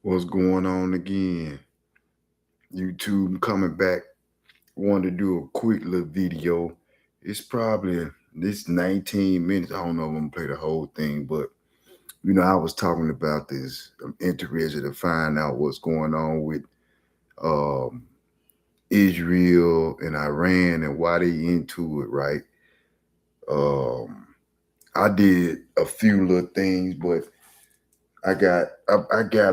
What's going on again? YouTube coming back. Wanted to do a quick little video. It's probably this 19 minutes. I don't know if I'm gonna play the whole thing, but I was talking about this. I'm interested to find out what's going on with um Israel and Iran and why they into it, right? Um I did a few little things, but I got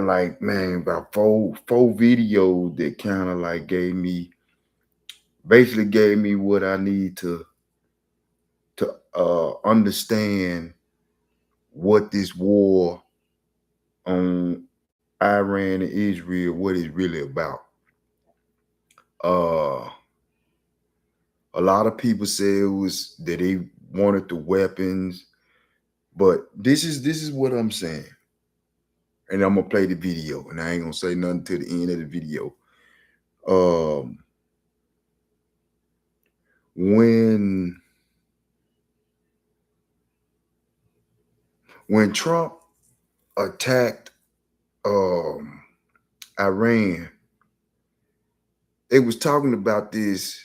like, man, about four videos that kind of like gave me what I need to understand what this war on Iran and Israel, what it's really about. Uh a lot of people say it was that they wanted the weapons, but this is what I'm saying. And I'm gonna play the video, and I ain't gonna say nothing to the end of the video. Um when when Trump attacked um Iran, they was talking about this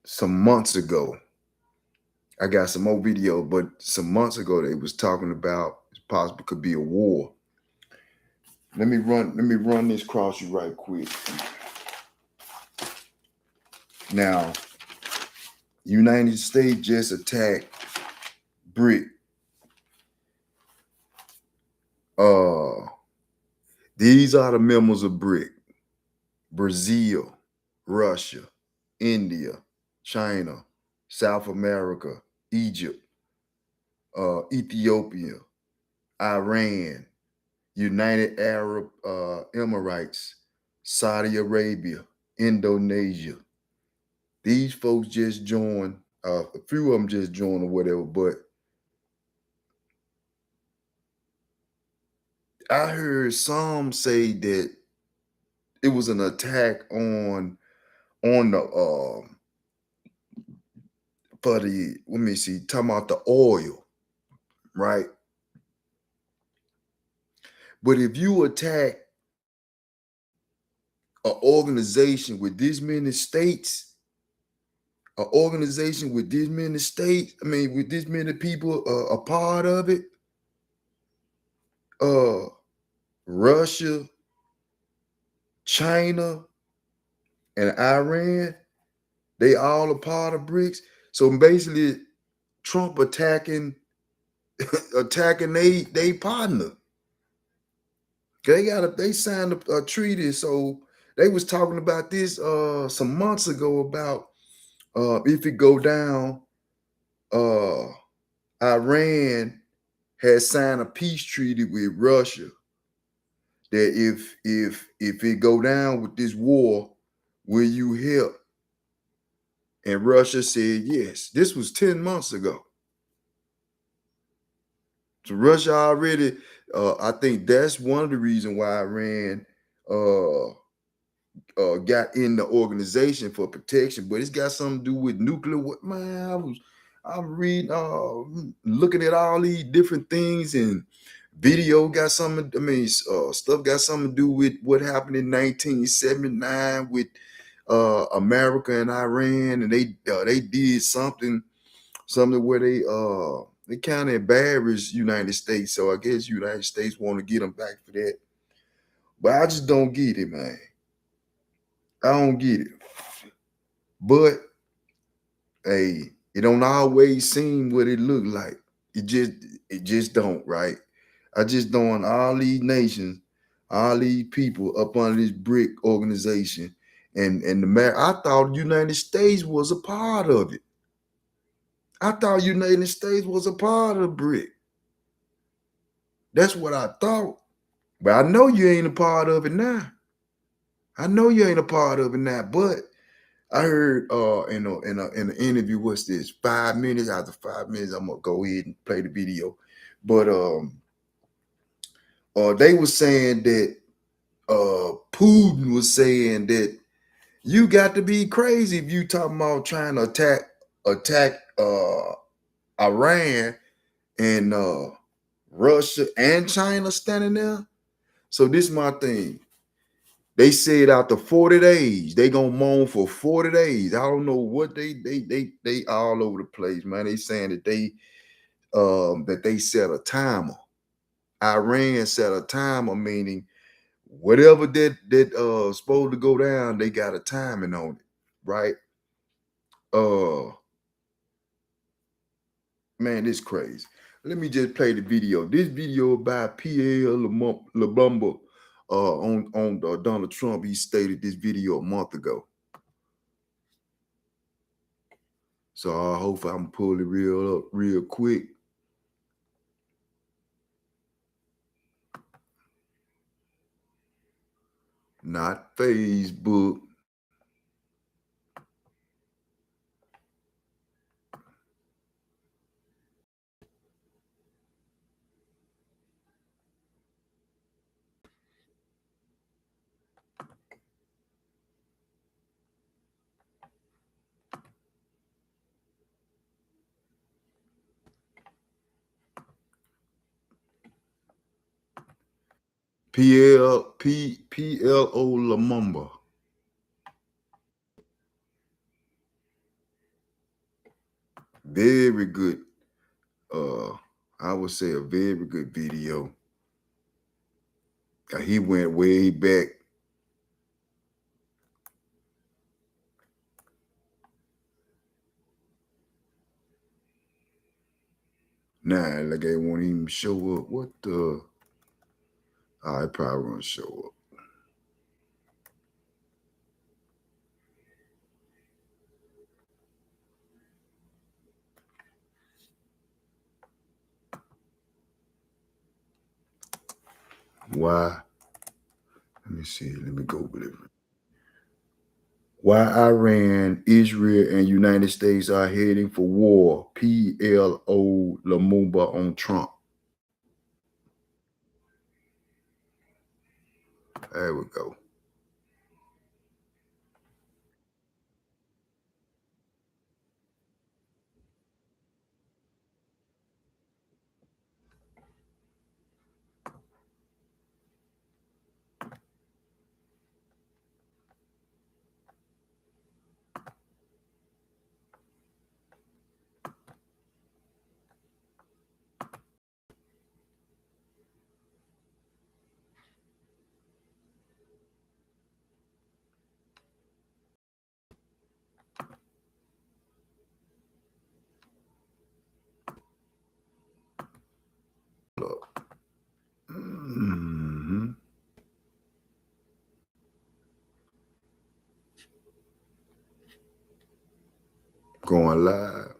some months ago. I got some more video, but some months ago they was talking about it's possible could be a war. Let me run this across you right quick. Now, United States just attacked BRIC. Uh these are the members of BRIC: Brazil, Russia, India, China, South America, Egypt, Ethiopia, Iran, United Arab Emirates, Saudi Arabia, Indonesia. These folks just joined. A few of them just joined or whatever. But I heard some say that it was an attack on the for the, let me see, talking about the oil, right? But if you attack an organization with this many states, an organization with this many states, I mean, with this many people a part of it, uh, Russia, China, and Iran, they all a part of BRICS. So basically, Trump attacking attacking they partner. They signed a treaty. So they was talking about this some months ago about if it go down, uh Iran has signed a peace treaty with Russia that if it go down with this war, will you help? And Russia said yes. This was 10 months ago. So Russia already, I think that's one of the reasons why Iran uh, got in the organization for protection, but it's got something to do with nuclear. Man, I'm reading, looking at all these different things, and video got something. I mean, stuff got something to do with what happened in 1979 with America and Iran, and they did something where they kind of embarrassed United States. So I guess United States want to get them back for that. But I just don't get it, man. I don't get it. But hey, it don't always seem what it look like. It just don't, right? I just don't want all these nations, all these people up under this BRIC organization. And I thought the United States was a part of it. I thought United States was a part of BRIC. That's what I thought. But I know you ain't a part of it now. I know you ain't a part of it now. But I heard in an interview, what's this? 5 minutes. After 5 minutes, I'm gonna go ahead and play the video. But they were saying that Putin was saying that you got to be crazy if you talking about trying to attack Iran and Russia and China standing there. So this is my thing. They said after 40 days, they gonna moan for 40 days. I don't know what they all over the place, man. They saying that they set a timer. Iran set a timer, meaning whatever that supposed to go down, they got a timing on it, right? Uh Man, this crazy. Let me just play the video. This video by P.L. Labumba on Donald Trump. He stated this video a month ago. So I hope I'm pull it real up real quick. Not Facebook. PLO Lamumba. Very good. I would say a very good video. He went way back. Nah, like they won't even show up. What the? I probably won't show up. Why? Let me see. Let me go with it. Why Iran, Israel, and United States are heading for war. PLO Lumumba on Trump. There we go. Mm-hmm. Going live.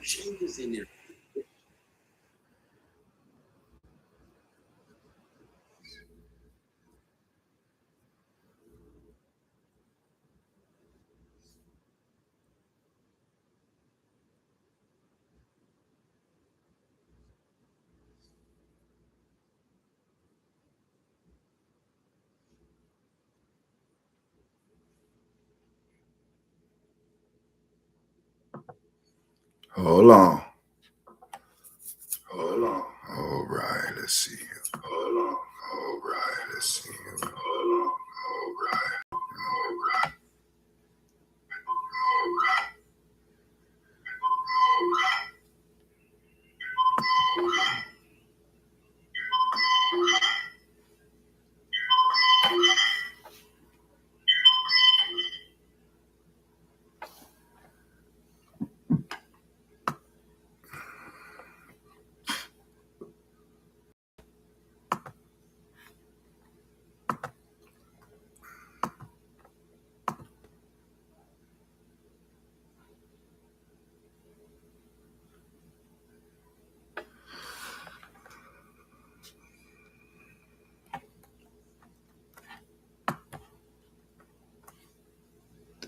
Changes in there. Hold on. All right, let's see. Hold on. All right, let's see. Hold on. All right.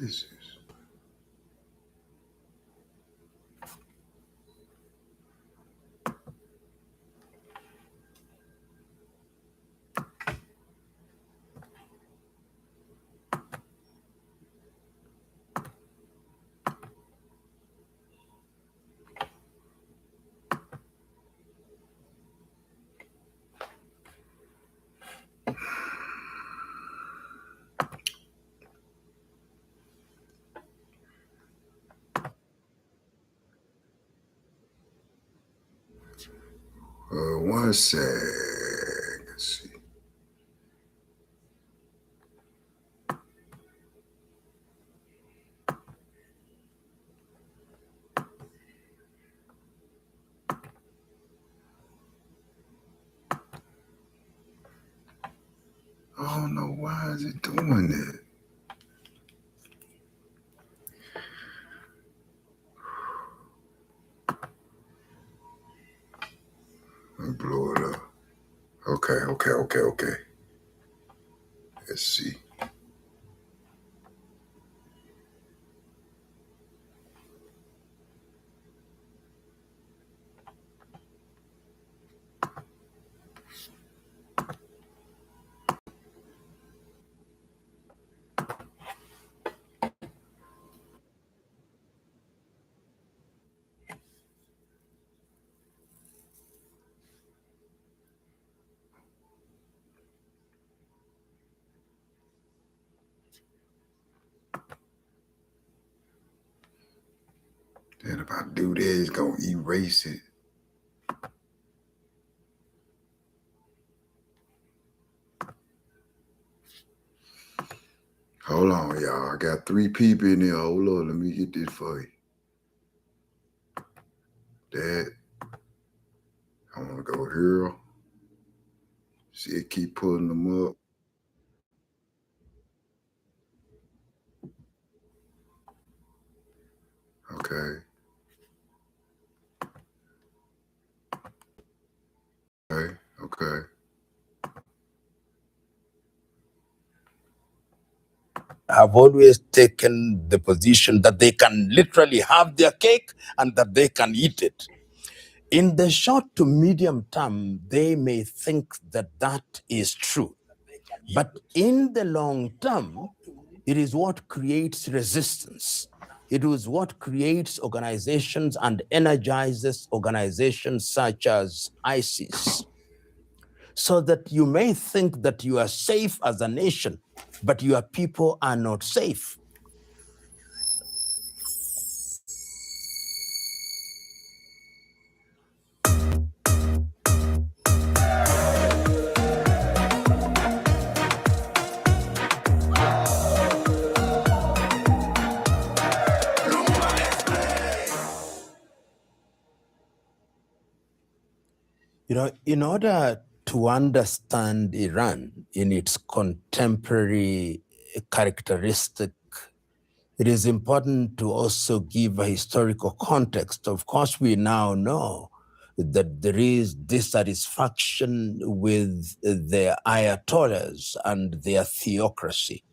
This is. One sec. Let's see. I don't know why is it doing that. Let me blow it up. Okay. Let's see. Then if I do that, it's gonna erase it. Hold on, y'all. I got 3 people in there. Hold on, let me get this for you. That. I wanna go here. See it keep pulling them up. Okay. Okay. Have always taken the position that they can literally have their cake and that they can eat it. In the short to medium term, they may think that that is true. But in the long term, it is what creates resistance. It is what creates organizations and energizes organizations such as ISIS. So that you may think that you are safe as a nation, but your people are not safe. In order to understand Iran in its contemporary characteristic, it is important to also give a historical context. Of course, we now know that there is dissatisfaction with the Ayatollahs and their theocracy.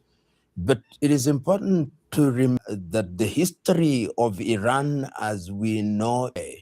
But it is important to remember that the history of Iran as we know it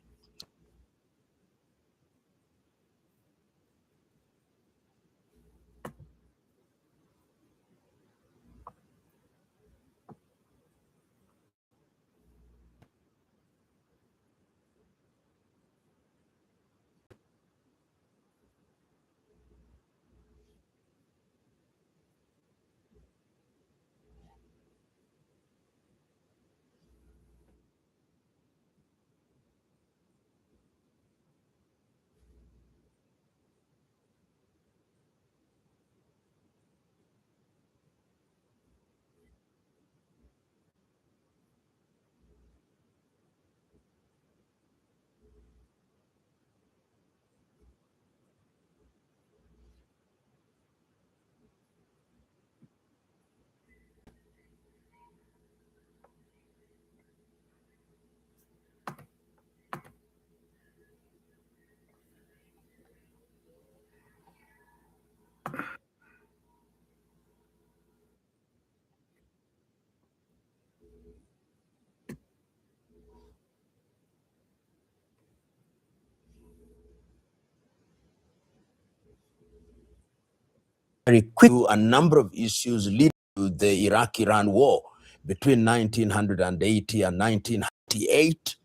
very quick to a number of issues leading to the Iraq-Iran war between 1980 and 1998.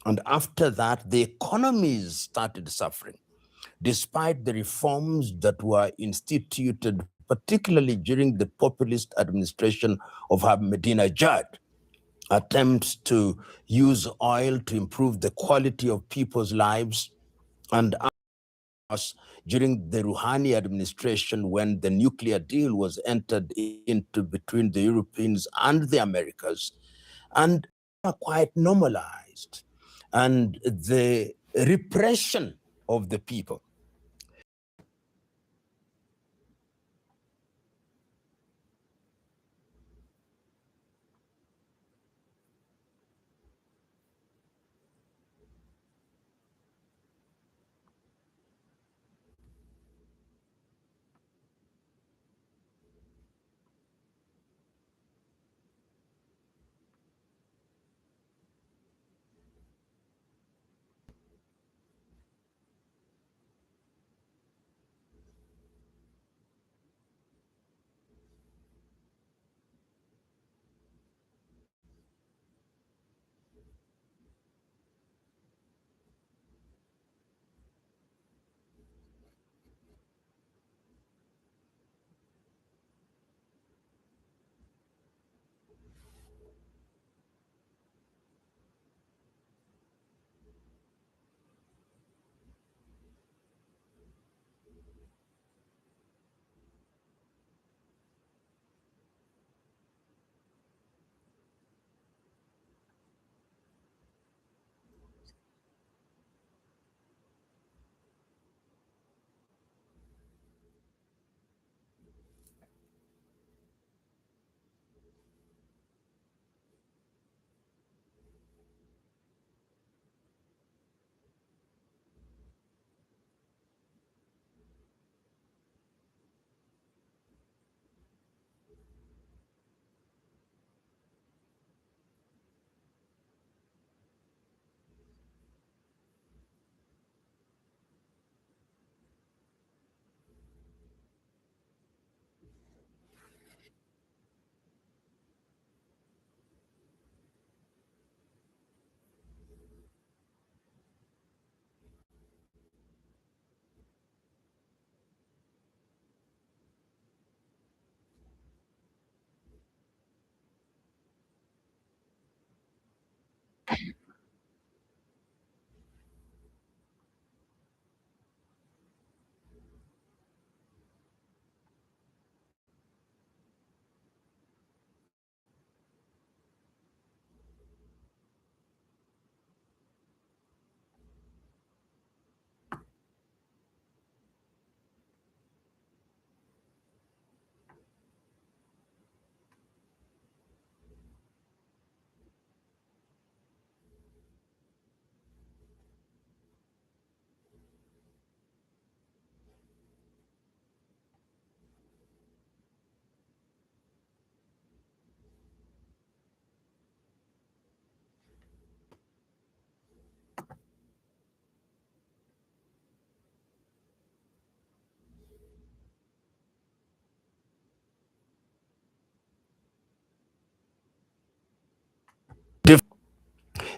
And after that, the economies started suffering, despite the reforms that were instituted, particularly during the populist administration of Ahmadinejad. Attempts to use oil to improve the quality of people's lives, and during the Rouhani administration, when the nuclear deal was entered into between the Europeans and the Americas, and are quite normalized. And the repression of the people.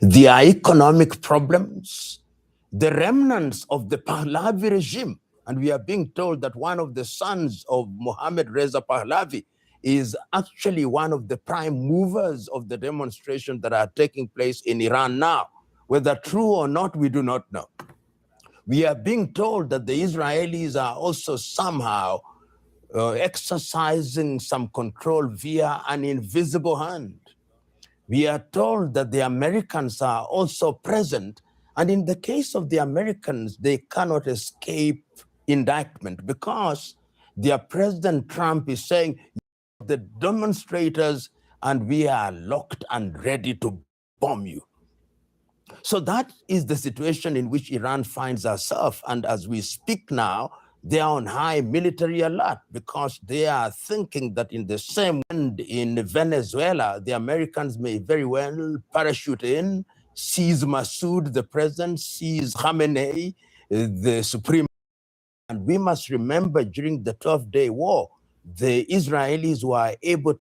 Their economic problems, the remnants of the Pahlavi regime. And we are being told that one of the sons of Mohammad Reza Pahlavi is actually one of the prime movers of the demonstrations that are taking place in Iran now. Whether true or not, we do not know. We are being told that the Israelis are also somehow exercising some control via an invisible hand. We are told that the Americans are also present. And in the case of the Americans, they cannot escape indictment because their President Trump is saying, the demonstrators, and we are locked and ready to bomb you. So that is the situation in which Iran finds herself. And as we speak now, they are on high military alert because they are thinking that in the same way in Venezuela, the Americans may very well parachute in, seize Massoud, the president, seize Khamenei, the supreme And we must remember during the 12-day war, the Israelis were able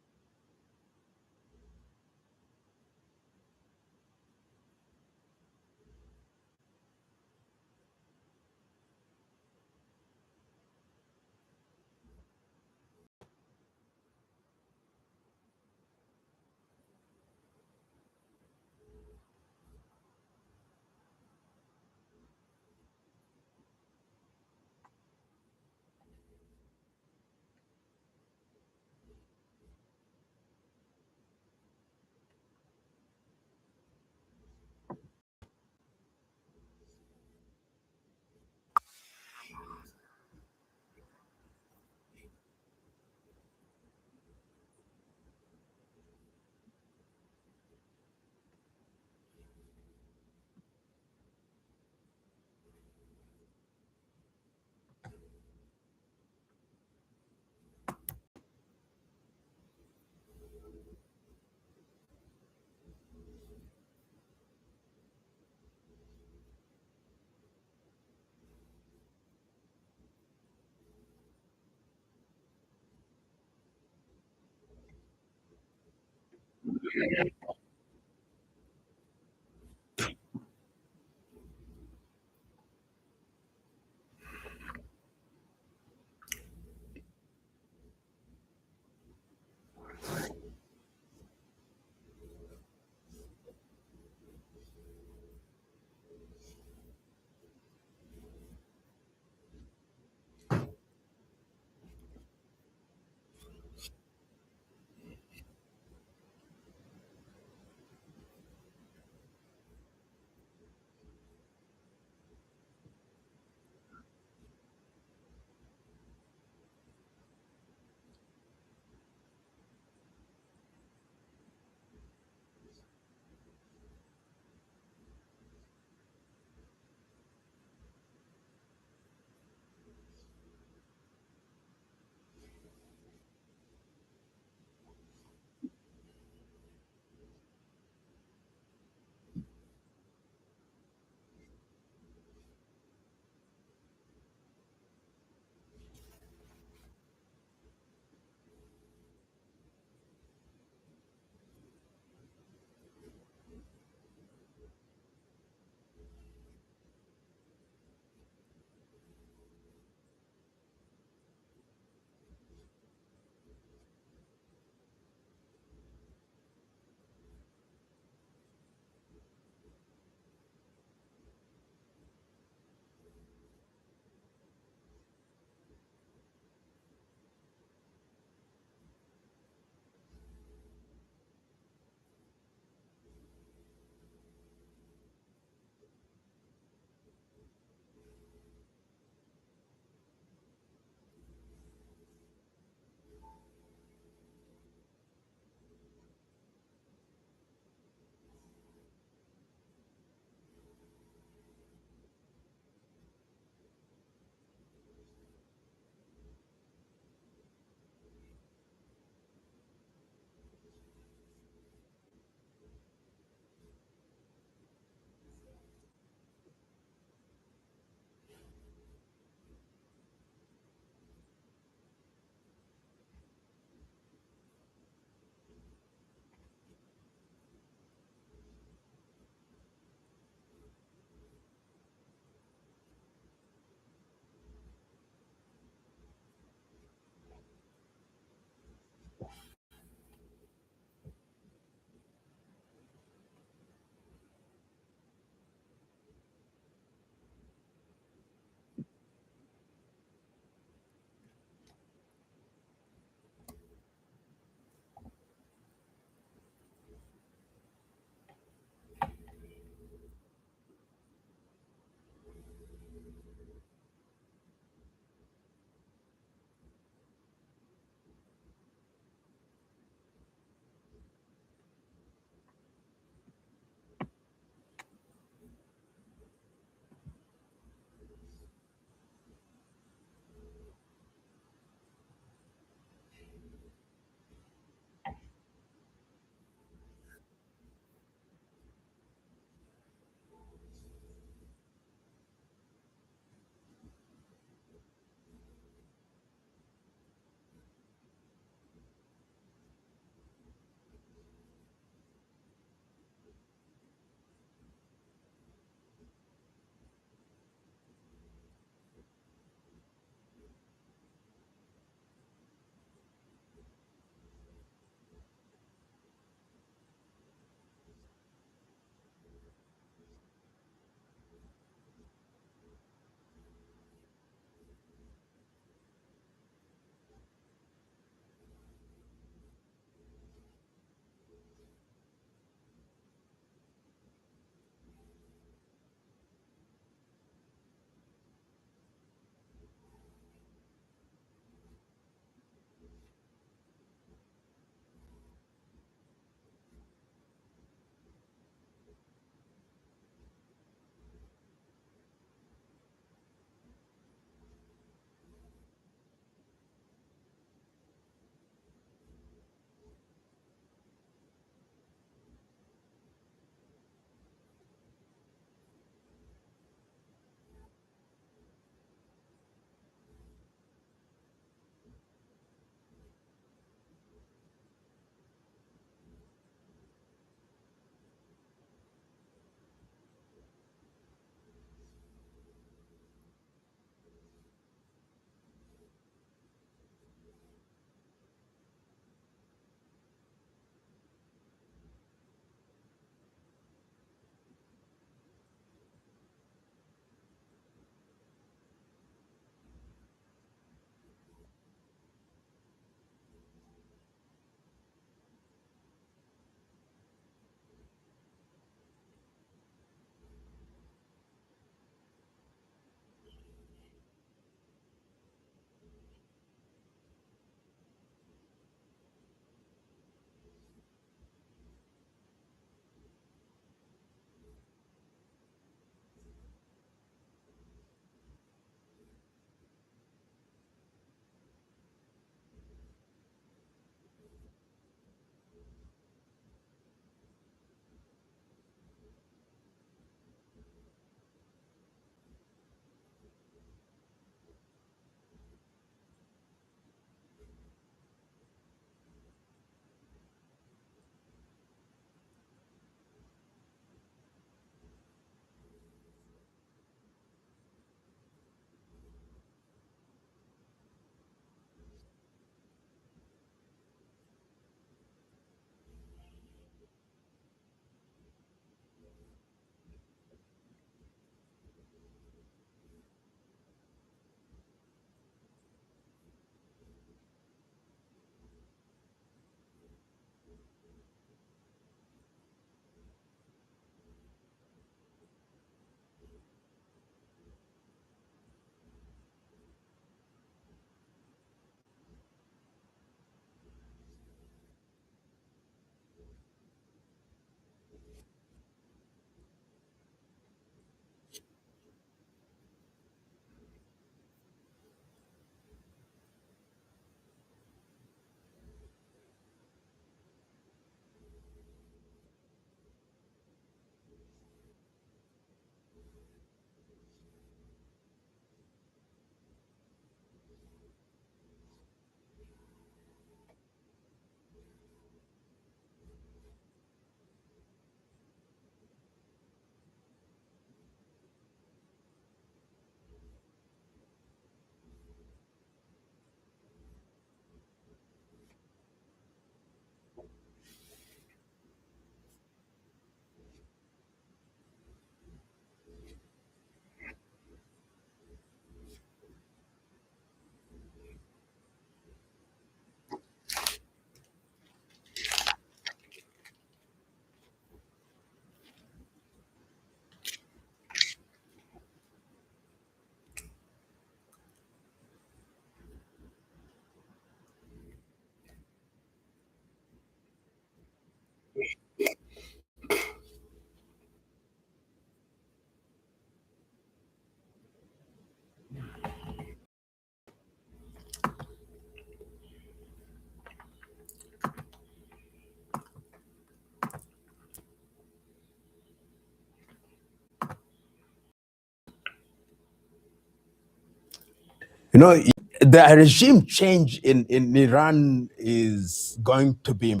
You know, the regime change in Iran is going to be.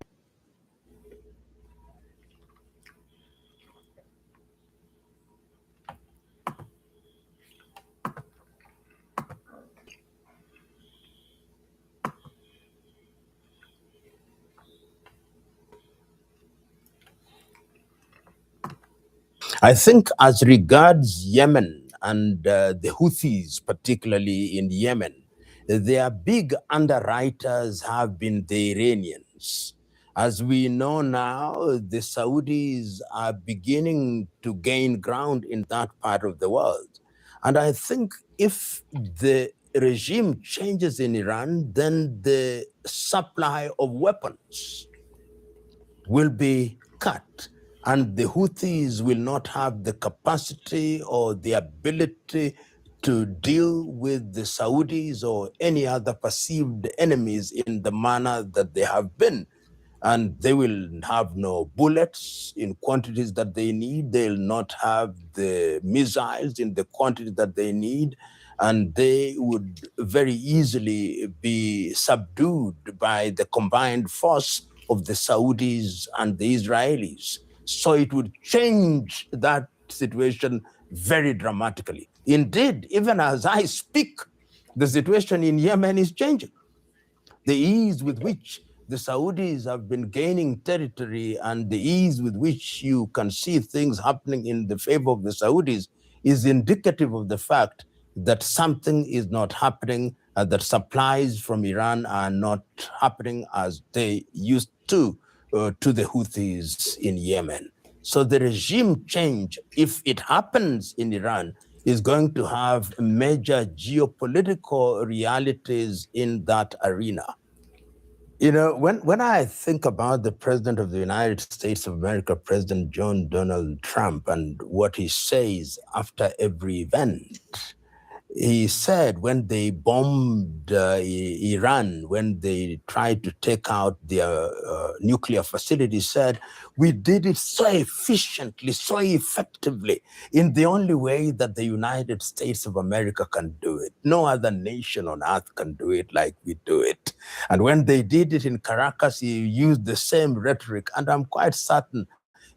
I think as regards Yemen and the Houthis, particularly in Yemen, their big underwriters have been the Iranians. As we know now, the Saudis are beginning to gain ground in that part of the world. And I think if the regime changes in Iran, then the supply of weapons will be cut, and the Houthis will not have the capacity or the ability to deal with the Saudis or any other perceived enemies in the manner that they have been. And they will have no bullets in quantities that they need. They'll not have the missiles in the quantity that they need. And they would very easily be subdued by the combined force of the Saudis and the Israelis. So it would change that situation very dramatically. Indeed, even as I speak, the situation in Yemen is changing. The ease with which the Saudis have been gaining territory and the ease with which you can see things happening in the favor of the Saudis is indicative of the fact that something is not happening, that supplies from Iran are not happening as they used to the Houthis in Yemen. So the regime change, if it happens in Iran, is going to have major geopolitical realities in that arena. You know, when I think about the President of the United States of America, President John Donald Trump, and what he says after every event, he said when they bombed Iran, when they tried to take out their nuclear facility, said, we did it so efficiently, so effectively, in the only way that the United States of America can do it. No other nation on earth can do it like we do it. And when they did it in Caracas, he used the same rhetoric. And I'm quite certain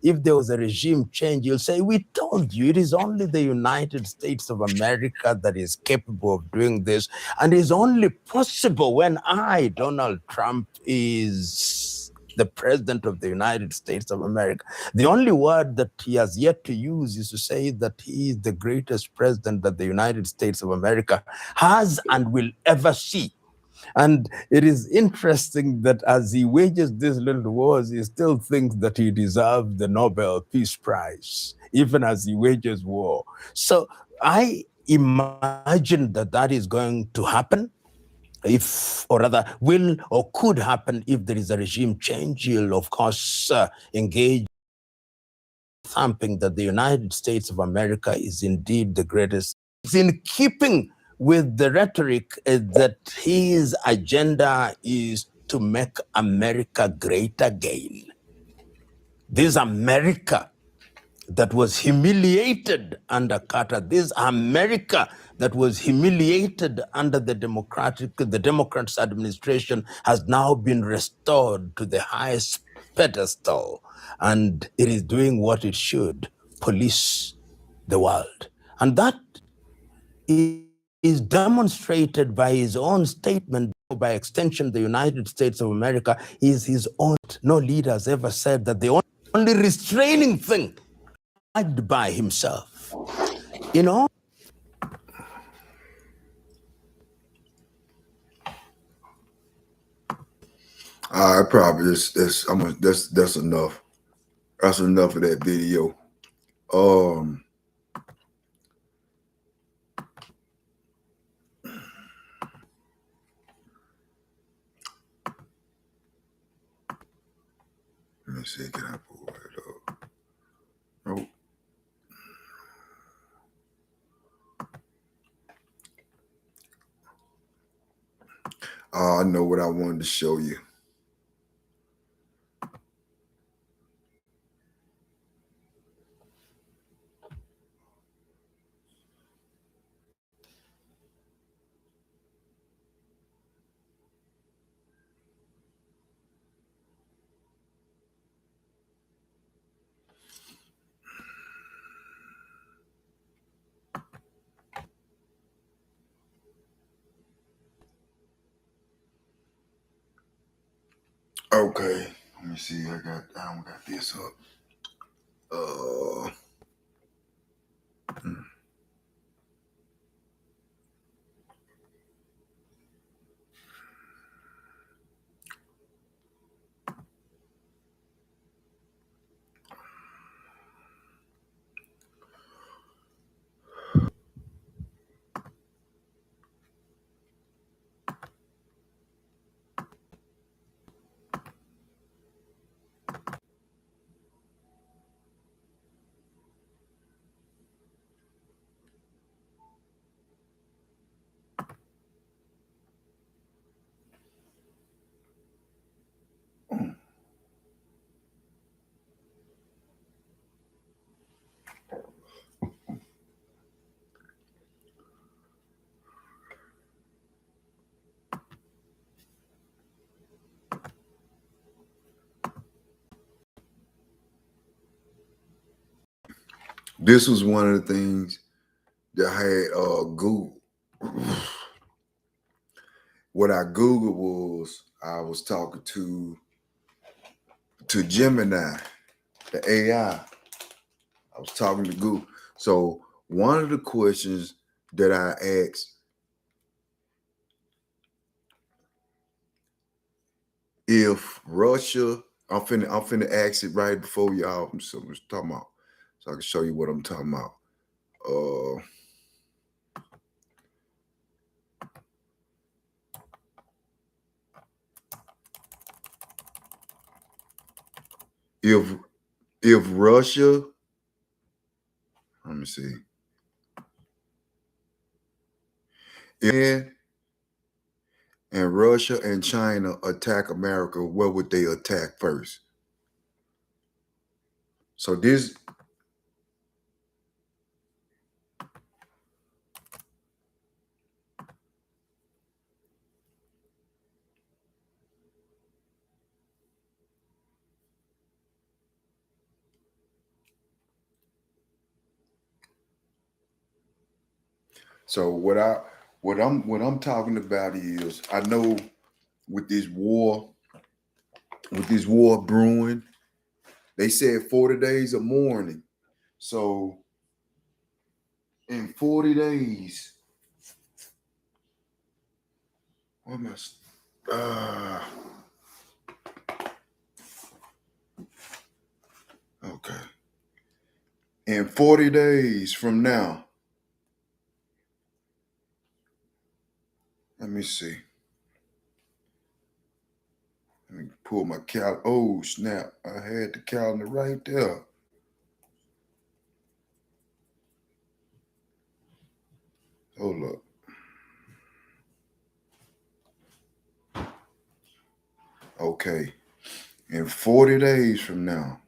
if there was a regime change, you'll say, we told you, it is only the United States of America that is capable of doing this. And it's only possible when I, Donald Trump, is the president of the United States of America. The only word that he has yet to use is to say that he is the greatest president that the United States of America has and will ever see. And it is interesting that as he wages these little wars, he still thinks that he deserves the Nobel Peace Prize, even as he wages war. So I imagine that that is going to happen. If, or rather, will or could happen if there is a regime change. He'll, of course, engage thumping that the United States of America is indeed the greatest. It's in keeping with the rhetoric that his agenda is to make America great again. This America that was humiliated under Carter, this America that was humiliated under the Democrats' administration has now been restored to the highest pedestal, and it is doing what it should, police the world. And that is demonstrated by his own statement. By extension, the United States of America is his own. No leader has ever said that the only restraining thing by himself. You know, I probably that's enough. That's enough of that video. Let me see, can I pull it up? Nope. I know what I wanted to show you. Okay, let me see. I don't got this up. Uh, this was one of the things that I had Google. What I Googled was I was talking to Gemini, the AI. I was talking to Google. So one of the questions that I asked, if Russia, I'm finna ask it right before y'all. So I'm talking about, so I can show you what I'm talking about. If Russia, let me see, if and Russia and China attack America, what would they attack first? So this, so what I'm talking about is, I know with this war brewing, they said 40 days of mourning. So in 40 days, what must okay. In 40 days from now, let me see. Let me pull my calendar. Oh, snap. I had the calendar right there. Hold up. Okay. In 40 days from now,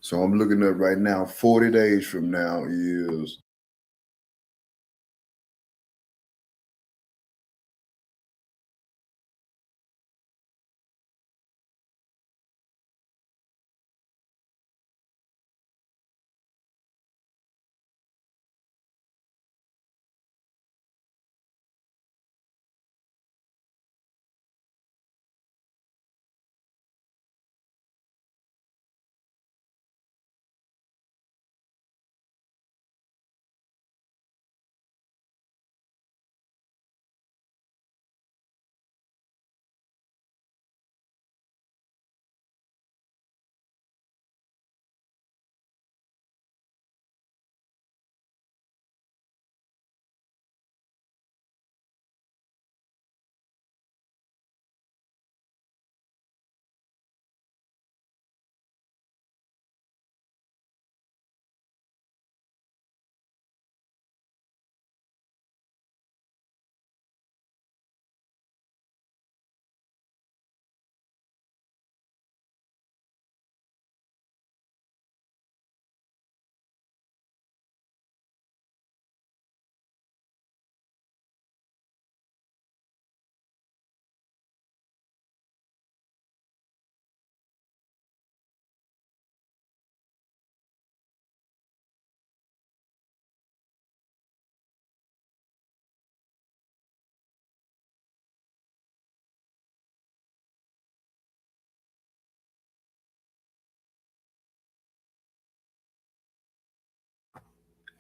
so I'm looking at right now, 40 days from now is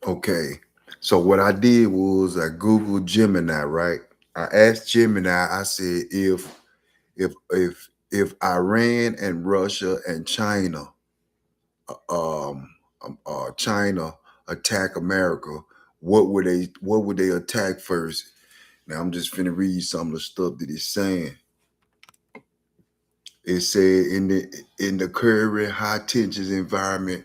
Okay. So what I did was I Googled Gemini, right? I asked Gemini, I said, if Iran and Russia and China attack America, what would they attack first? Now I'm just finna read some of the stuff that it's saying. It said in the current high tensions environment.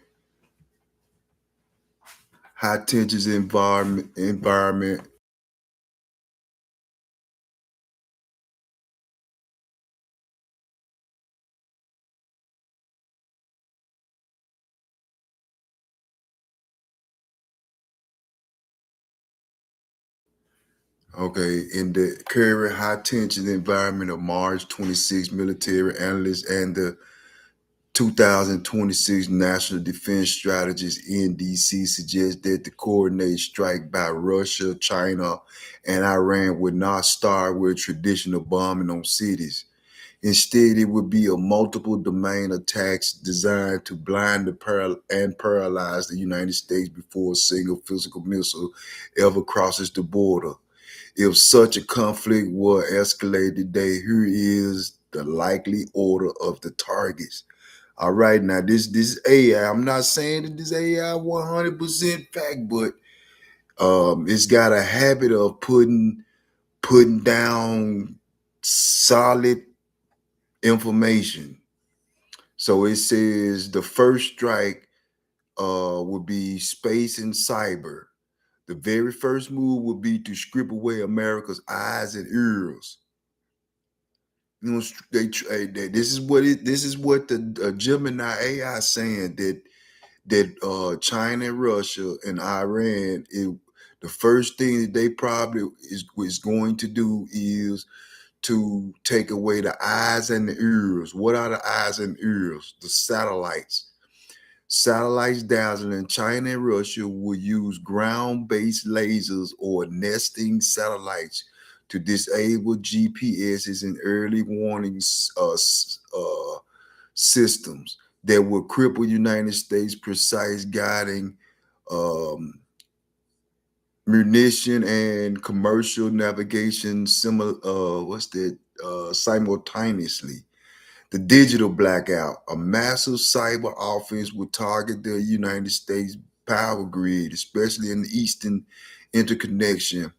Okay, in the current high tension environment of March 26, military analysts and the 2026 National Defense Strategist (NDC) suggest that the coordinated strike by Russia, China, and Iran would not start with traditional bombing on cities. Instead, it would be a multiple domain attacks designed to blind and paralyze the United States before a single physical missile ever crosses the border. If such a conflict were escalated today, here is the likely order of the targets. All right, now this AI. I'm not saying that this AI 100% fact, but it's got a habit of putting down solid information. So it says the first strike would be space and cyber. The very first move would be to strip away America's eyes and ears. You know, this is what the Gemini AI saying that China and Russia and Iran, the first thing that they probably is going to do is to take away the eyes and the ears. What are the eyes and ears? The satellites. Satellites dazzling China and Russia will use ground-based lasers or nesting satellites to disable GPSs and early warning systems that will cripple United States precise guiding um, munition and commercial navigation simultaneously. The digital blackout, a massive cyber offense will target the United States power grid, especially in the eastern interconnection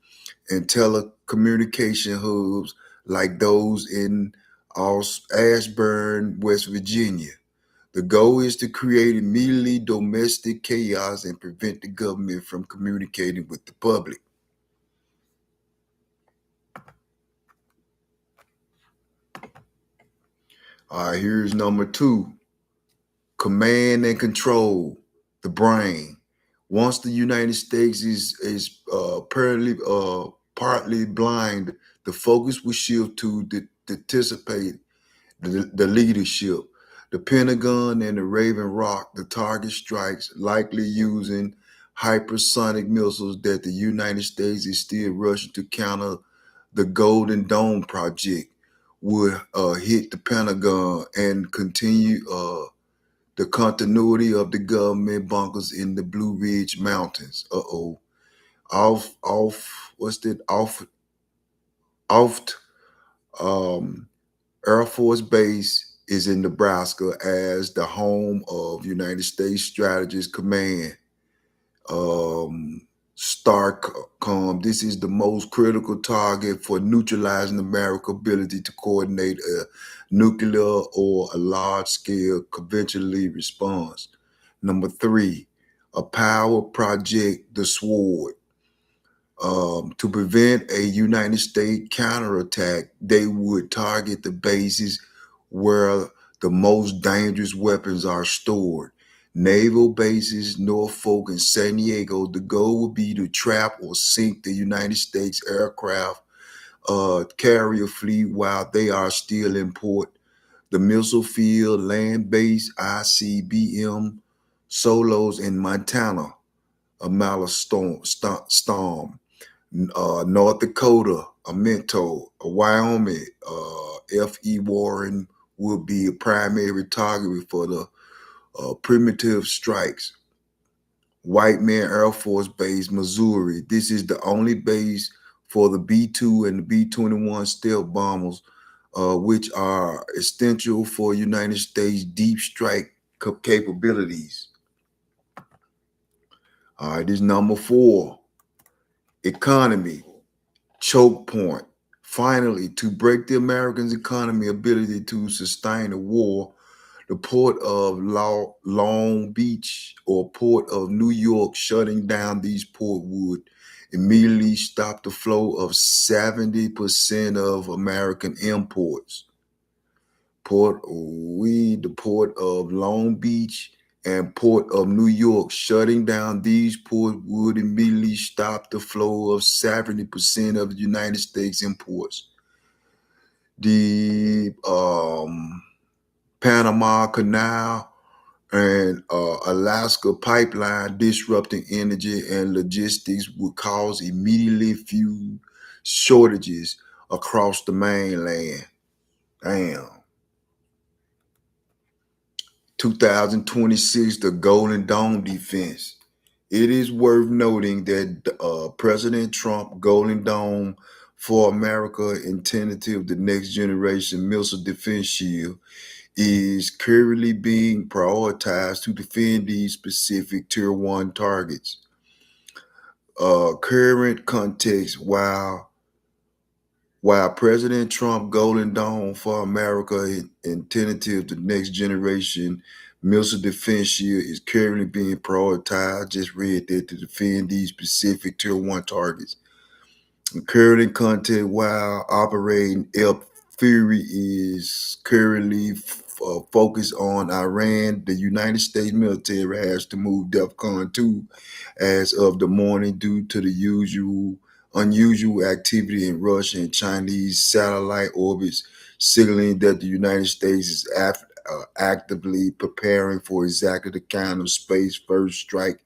and telecommunication hubs like those in Ashburn, West Virginia. The goal is to create immediately domestic chaos and prevent the government from communicating with the public. All right, here's number two: command and control the brain. Once the United States is apparently partly blind, the focus will shift to anticipate the leadership. The Pentagon and the Raven Rock the target strikes, likely using hypersonic missiles that the United States is still rushing to counter. The Golden Dome project would hit the Pentagon and continue the continuity of the government bunkers in the Blue Ridge Mountains. What's that? Oft um, Air Force Base is in Nebraska as the home of United States Strategist Command. STARCOM. This is the most critical target for neutralizing America's ability to coordinate a nuclear or a large-scale conventional response. Number three, a power project, the SWORD. To prevent a United States counterattack, they would target the bases where the most dangerous weapons are stored. Naval bases, Norfolk and San Diego. The goal would be to trap or sink the United States aircraft carrier fleet while they are still in port. The missile field, land-based ICBM solos in Montana, a storm. North Dakota, a Minto, a Wyoming, F.E. Warren will be a primary target for the primitive strikes. White Man Air Force Base, Missouri. This is the only base for the B-2 and the B-21 stealth bombers, which are essential for United States deep strike capabilities. All right, this is number 4. Economy, choke point. Finally, to break the Americans' economy ability to sustain a war, the port of Long Beach or port of New York shutting down these ports would immediately stop the flow of 70% of American imports. The port of Long Beach and port of New York shutting down these ports would immediately stop the flow of 70% of the United States imports. The Panama Canal and Alaska pipeline disrupting energy and logistics would cause immediately fuel shortages across the mainland. Damn. 2026, the Golden Dome defense. It is worth noting that President Trump Golden Dome for America and tentative the next generation missile defense shield is currently being prioritized to defend these specific tier 1 targets. Current context, while President Trump Golden Dome for America and tentative the next generation missile defense shield is currently being prioritized, just read that, to defend these specific tier 1 targets. Current context, while Operating Elk Fury is currently focused on Iran, the United States military has to move DEFCON 2 as of the morning due to the unusual activity in Russian and Chinese satellite orbits, signaling that the United States is actively preparing for exactly the kind of space first strike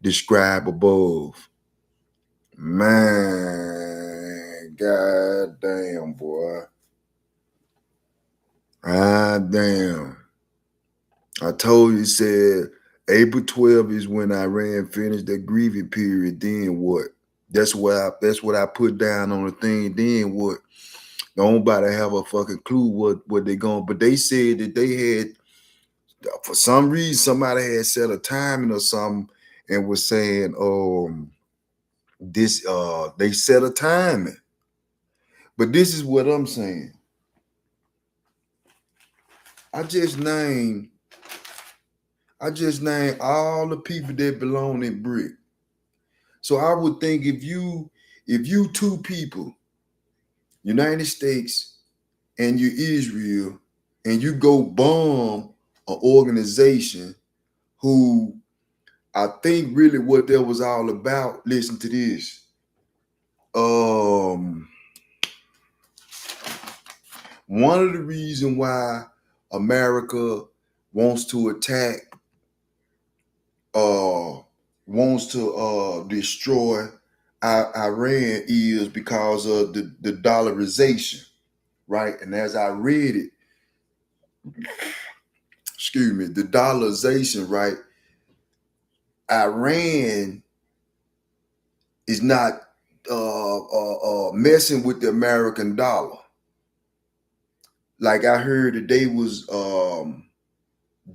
described above. Man, god damn, boy. God damn. I told you, it said April 12th is when Iran finished their grieving period. Then what? That's what I put down on the thing. Then what? Nobody have a fucking clue what they going. But they said that they had, for some reason, somebody had set a timing or something and was saying, they set a timing. But this is what I'm saying. I just named all the people that belong in BRIC. So I would think if you two people, United States and you Israel, and you go bomb an organization who I think really what that was all about, listen to this. One of the reasons why America wants to attack, wants to destroy Iran is because of the dollarization, right? And as I read it, the dollarization, right? Iran is not messing with the American dollar. Like I heard that they was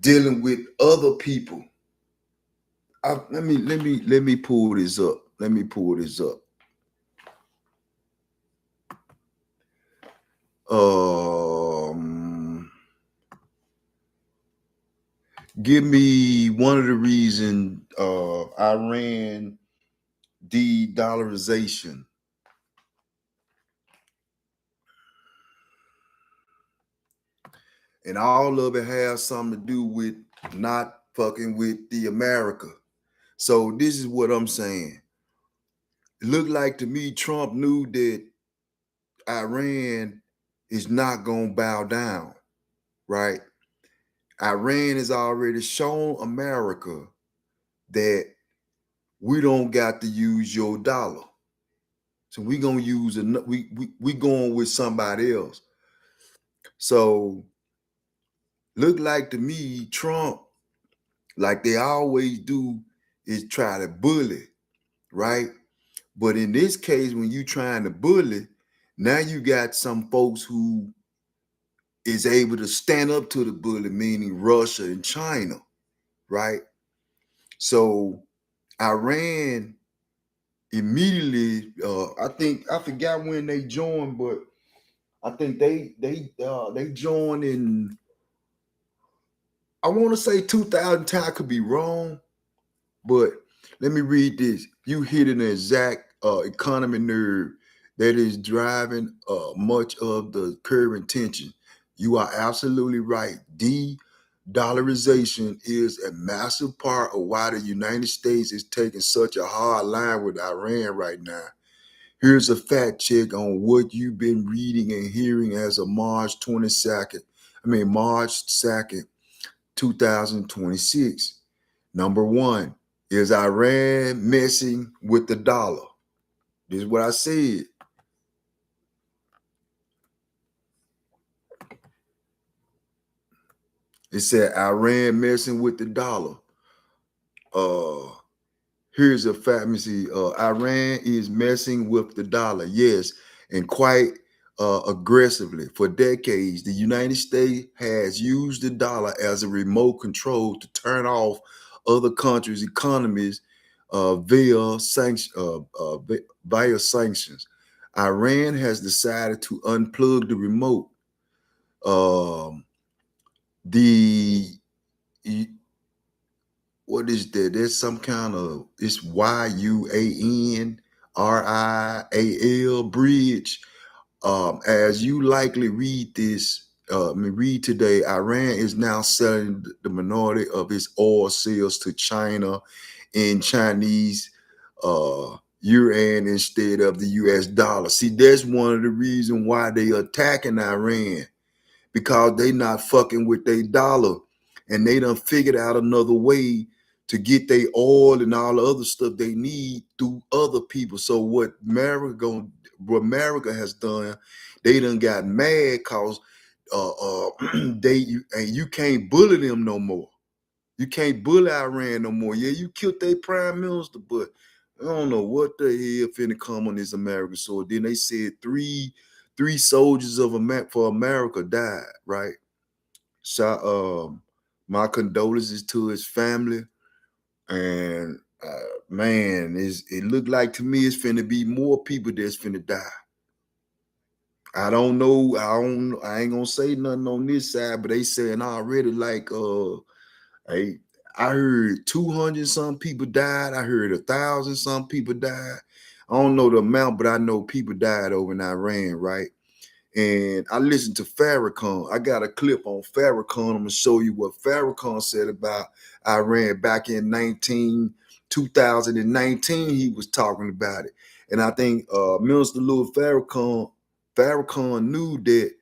dealing with other people. Let me pull this up. Let me pull this up. Give me one of the reasons Iran de-dollarization. And all of it has something to do with not fucking with the America. So this is what I'm saying. It looked like to me Trump knew that Iran is not going to bow down, right? Iran has already shown America that we don't got to use your dollar. So we going to use we going with somebody else. So look like to me Trump, like they always do is try to bully, right? But in this case, when you trying to bully, now you got some folks who is able to stand up to the bully, meaning Russia and China, right? So Iran immediately, I forgot when they joined, but I think they joined in, I want to say 2010. I could be wrong, but let me read this. You hit an exact economy nerve that is driving much of the current tension. You are absolutely right. De-dollarization is a massive part of why the United States is taking such a hard line with Iran right now. Here's a fact check on what you've been reading and hearing as of March 2nd, 2026. Number one, is Iran messing with the dollar? This is what I said. It said Iran messing with the dollar. Here's a fact. Let me see. Iran is messing with the dollar. Yes, and quite aggressively. For decades, the United States has used the dollar as a remote control to turn off other countries' economies via sanctions. Iran has decided to unplug the remote. The What is that? There's some kind of, it's YUANRIAL bridge. As you likely read this, read today, Iran is now selling the minority of its oil sales to China in Chinese yuan instead of the US dollar. See, that's one of the reasons why they attacking Iran, because they not fucking with their dollar, and they done figured out another way to get their oil and all the other stuff they need through other people. So what America has done, they done got mad because you can't bully them no more. You can't bully Iran no more. Yeah, you killed their prime minister, but I don't know what the hell finna come on this American sword. Then they said three soldiers for America died, right? So my condolences to his family. And man, it looked like to me it's finna be more people that's finna die. I don't know. I ain't gonna say nothing on this side, but they saying already like I heard 200 some people died. I heard 1,000 some people died. I don't know the amount, but I know people died over in Iran, right? And I listened to Farrakhan. I got a clip on Farrakhan. I'm gonna show you what Farrakhan said about Iran back in 2019. He was talking about it, and I think Minister Louis Farrakhan knew that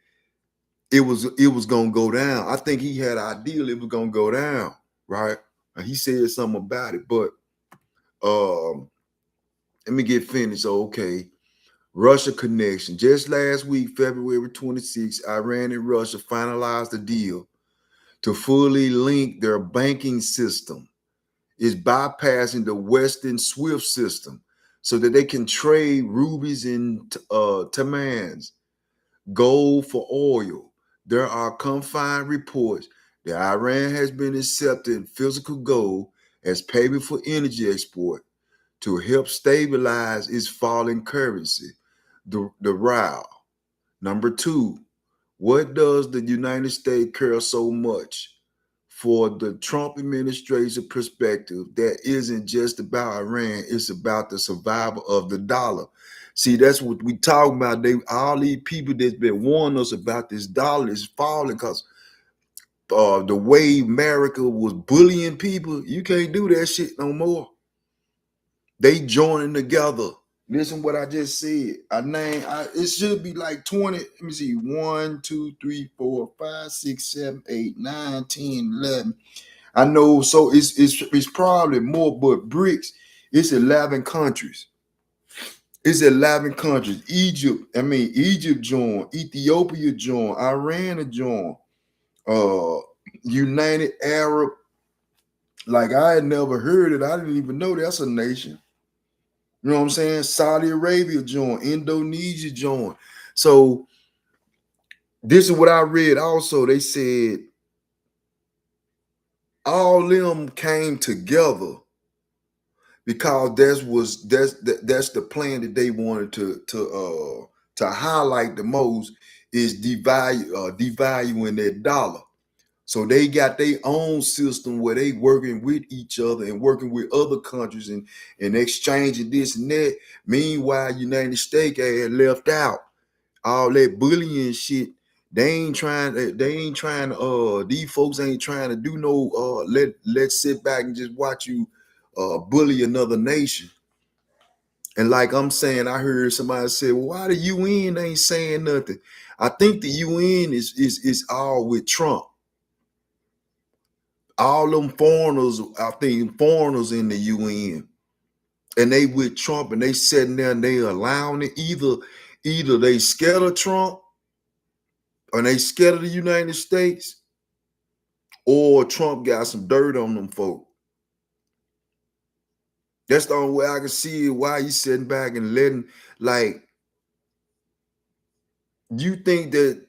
it was gonna go down. I think he had an idea it was gonna go down, right? And he said something about it, but let me get finished. Okay. Russia connection. Just last week, February 26, Iran and Russia finalized a deal to fully link their banking system. It's bypassing the Western SWIFT system so that they can trade rubies and tamans, gold for oil. There are confined reports that Iran has been accepting physical gold as payment for energy export to help stabilize its falling currency, the rial. Number two, what does the United States care so much for the Trump administration perspective that isn't just about Iran, it's about the survival of the dollar. See, that's what we talk about. All these people that's been warning us about this dollar is falling because the way America was bullying people, you can't do that shit no more. They joining together. Listen what I just said. It should be like 20. Let me see. 1, 2, 3, 4, 5, 6, 7, 8, 9, 10, 11. I know, so it's probably more, but BRICS, it's 11 countries. It's 11 countries. Egypt joined, Ethiopia joined, Iran joined, United Arab Like I had never heard it. I didn't even know that's a nation. You know what I'm saying? Saudi Arabia joined, Indonesia joined. So this is what I read also. They said all them came together because that's the plan that they wanted to highlight the most is devaluing their dollar. So they got their own system where they working with each other and working with other countries and exchanging this and that. Meanwhile, United States had left out all that bullying shit. These folks ain't trying to do no let's sit back and just watch you bully another nation. And like I'm saying, I heard somebody say, well, why the UN ain't saying nothing? I think the UN is all with Trump. All them foreigners, I think foreigners in the UN, and they with Trump, and they sitting there and they allowing it. Either they scared of Trump, or they scared of the United States, or Trump got some dirt on them folk. That's the only way I can see it. Why you sitting back and letting, like, you think that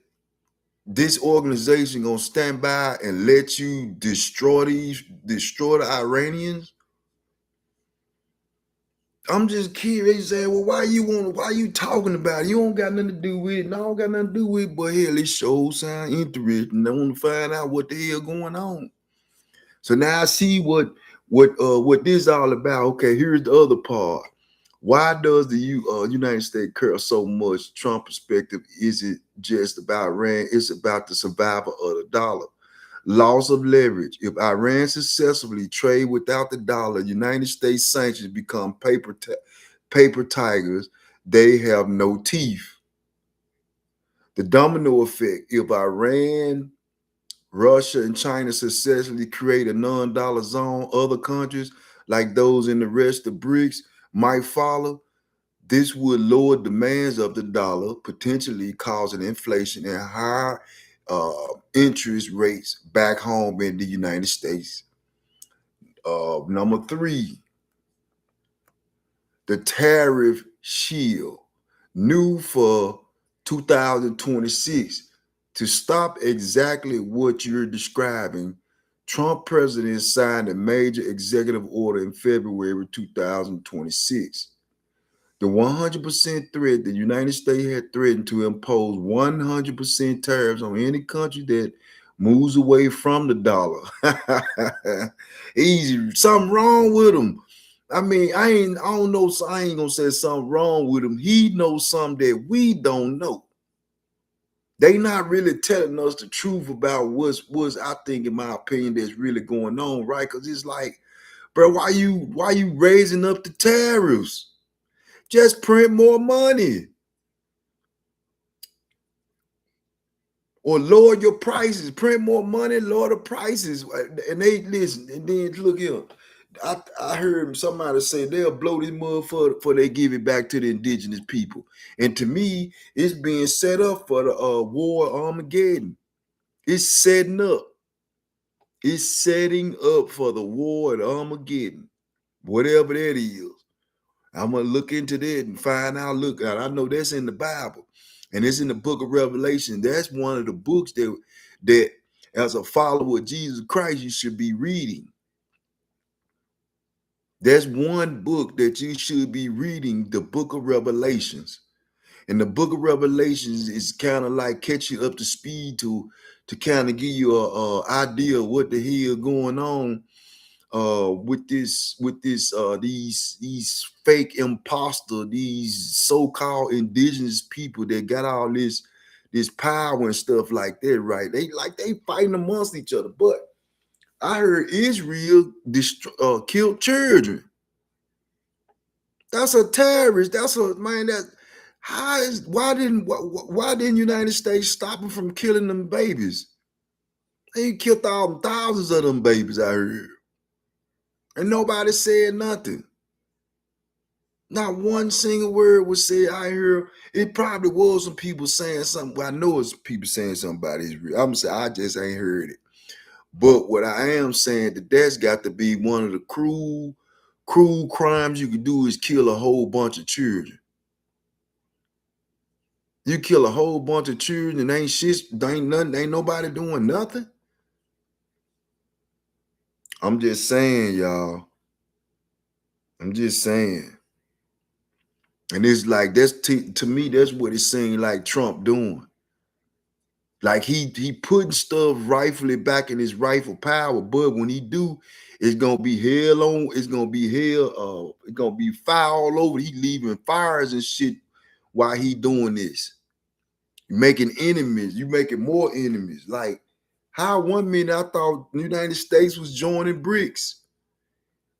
this organization gonna stand by and let you destroy the Iranians? I'm just curious, saying, well, why you talking about it? You don't got nothing to do with it. No, I don't got nothing to do with it, but hell, it sure sound interesting. I want to find out what the hell going on. So now I see what this all about. Okay, here's the other part. Why does the United States care so much? Trump perspective, is it just about Iran? It's about the survival of the dollar. Loss of leverage. If Iran successfully trade without the dollar, United States sanctions become paper tigers. They have no teeth. The domino effect. If Iran, Russia, and China successfully create a non-dollar zone, other countries like those in the rest of BRICS might follow. This would lower demands of the dollar, potentially causing inflation and higher interest rates back home in the United States. Number 3, the tariff shield, new for 2026. To stop exactly what you're describing, Trump president signed a major executive order in February 2026. The 100% threat, the United States had threatened to impose 100% tariffs on any country that moves away from the dollar. Easy. Something wrong with them. I mean, I ain't gonna say something wrong with him. He knows something that we don't know. They not really telling us the truth about what's I think, in my opinion, that's really going on, right? Because it's like, bro, why you raising up the tariffs? Just print more money. Or lower your prices, print more money, lower the prices. And they listen, and then look here. I heard somebody say they'll blow this motherfucker before they give it back to the indigenous people. And to me, it's being set up for the war Armageddon. It's setting up. It's setting up for the war at Armageddon. Whatever that is. I'm gonna look into that and find out. Look, I know that's in the Bible, and it's in the book of Revelation. That's one of the books that as a follower of Jesus Christ, you should be reading. There's one book that you should be reading, the book of Revelations. And the book of Revelations is kind of like catch you up to speed to kind of give you a idea of what the hell going on with these fake imposter, these so-called indigenous people that got all this power and stuff like that, right? They fighting amongst each other. But I heard Israel killed children. That's a terrorist. That's a man. Why didn't United States stop them from killing them babies? They killed thousands of them babies, I heard. And nobody said nothing. Not one single word was said. I hear it probably was some people saying something. Well, I know it's people saying something about Israel. I'm saying I just ain't heard it. But what I am saying that's got to be one of the cruel crimes you could do is kill a whole bunch of children. You kill a whole bunch of children and ain't shit, ain't nobody doing nothing. I'm just saying, y'all. I'm just saying. And it's like that's to me, that's what it seemed like Trump doing. Like he putting stuff rightfully back in his rightful power, but when he do, it's gonna be hell on. It's gonna be hell. It's gonna be fire all over. He leaving fires and shit while he doing this. You making enemies. You making more enemies. Like how 1 minute I thought the United States was joining BRICS,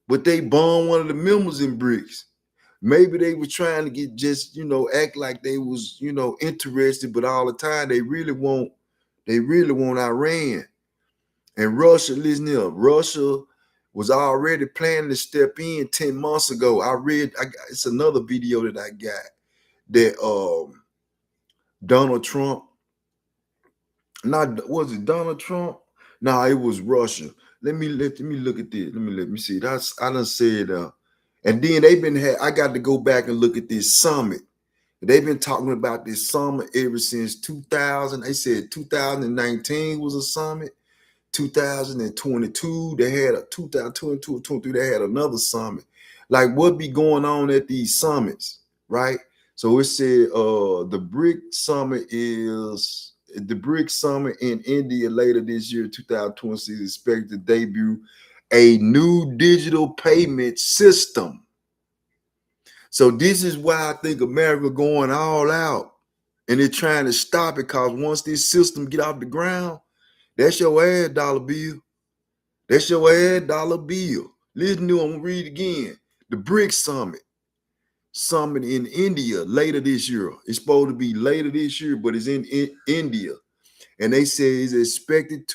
but they bombed one of the members in BRICS. Maybe they were trying to get just, act like they was, interested, but all the time they really want Iran. And Russia, listen here, Russia was already planning to step in 10 months ago. It's another video that I got that Donald Trump, was it Donald Trump? No, it was Russia. Let me look at this. Let me see. I done said and then I got to go back and look at this summit. They've been talking about this summit ever since 2000. They said 2019 was a summit. 2022, they had a 2022 or 23, they had another summit. Like what be going on at these summits, right? So it said the BRIC summit in India later this year, 2026, is expected to debut a new digital payment system. So this is why I think America going all out, and they're trying to stop it, because once this system get off the ground, that's your ad dollar bill. That's your ad dollar bill. Listen to them, read again. The BRICS summit in India later this year. It's supposed to be later this year, but it's in India. And they say it's expected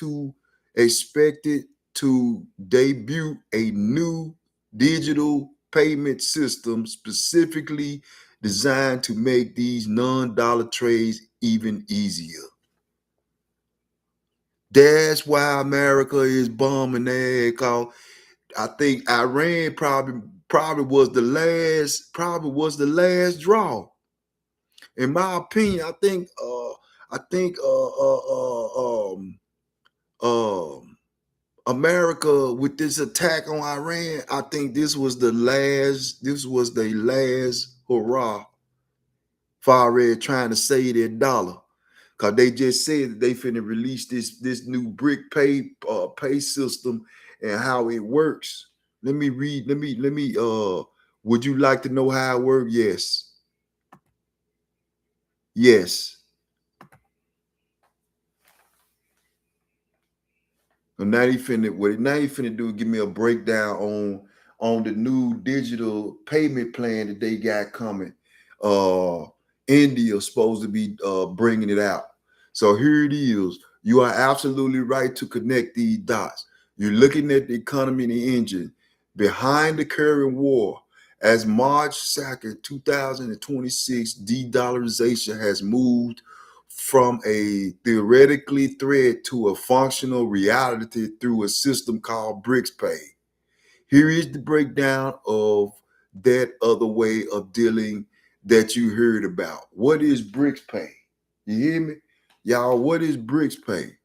to debut a new digital payment system specifically designed to make these non-dollar trades even easier. That's why America is bombing there, because I think Iran probably was the last draw. In my opinion, I think America, with this attack on Iran, I think this was the last hurrah for trying to save their dollar. Because they just said that they finna release this new BRIC pay system and how it works. Let me would you like to know how it works? Yes. So now he finna do is give me a breakdown on the new digital payment plan that they got coming. India's supposed to be bringing it out. So here it is. You are absolutely right to connect these dots. You're looking at the economy and the engine behind the current war. As March 2nd, 2026, de-dollarization has moved from a theoretically threat to a functional reality through a system called BRICS Pay. Here is the breakdown of that other way of dealing that you heard about. What is BRICS Pay? You hear me? Y'all, what is BRICS Pay?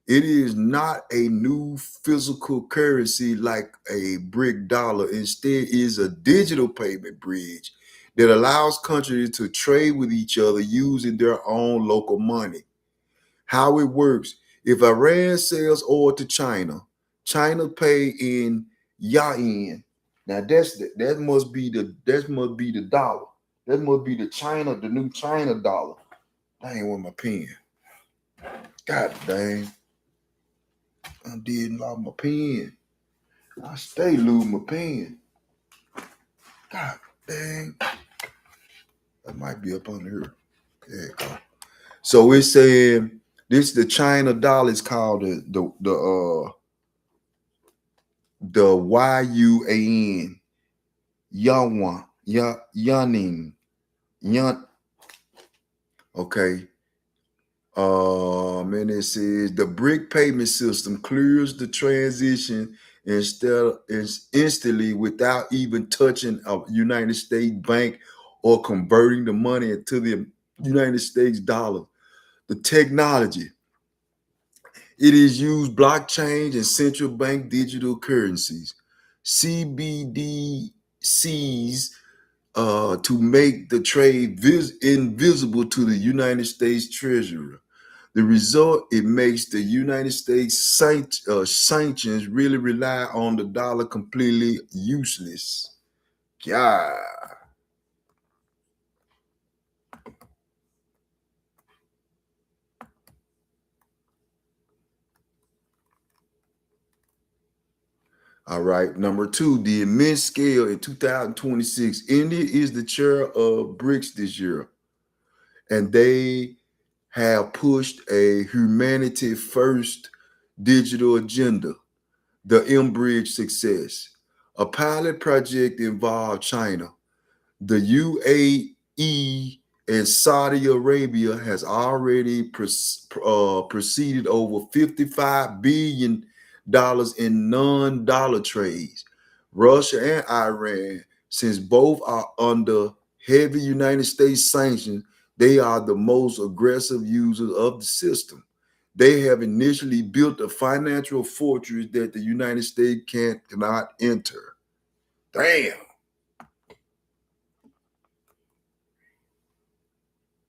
It is not a new physical currency like a BRIC dollar. Instead, it is a digital payment bridge that allows countries to trade with each other using their own local money. How it works: if Iran sells oil to China, China pay in yuan. Now that must be the dollar. That must be the new China dollar. I ain't with my pen. God dang. I did lost my pen. I stay losing my pen. God dang. That might be up under here. There you go. So it's saying this the China dollar is called the yuan. Yuan. Yuaning. Yuan. Okay. And it says the BRIC payment system clears the transition instantly without even touching a United States bank or converting the money into the United States dollar. The technology. It is used blockchain and central bank digital currencies, CBDCs, to make the trade invisible to the United States Treasury. The result, it makes the United States sanctions really rely on the dollar completely useless. Yeah. All right. Number two, the immense scale in 2026. India is the chair of BRICS this year, and they have pushed a humanity first digital agenda, the MBridge success. A pilot project involved China, the UAE, and Saudi Arabia has already proceeded over $55 billion in non-dollar trades. Russia and Iran, since both are under heavy United States sanctions, they are the most aggressive users of the system. They have initially built a financial fortress that the United States cannot enter. Damn.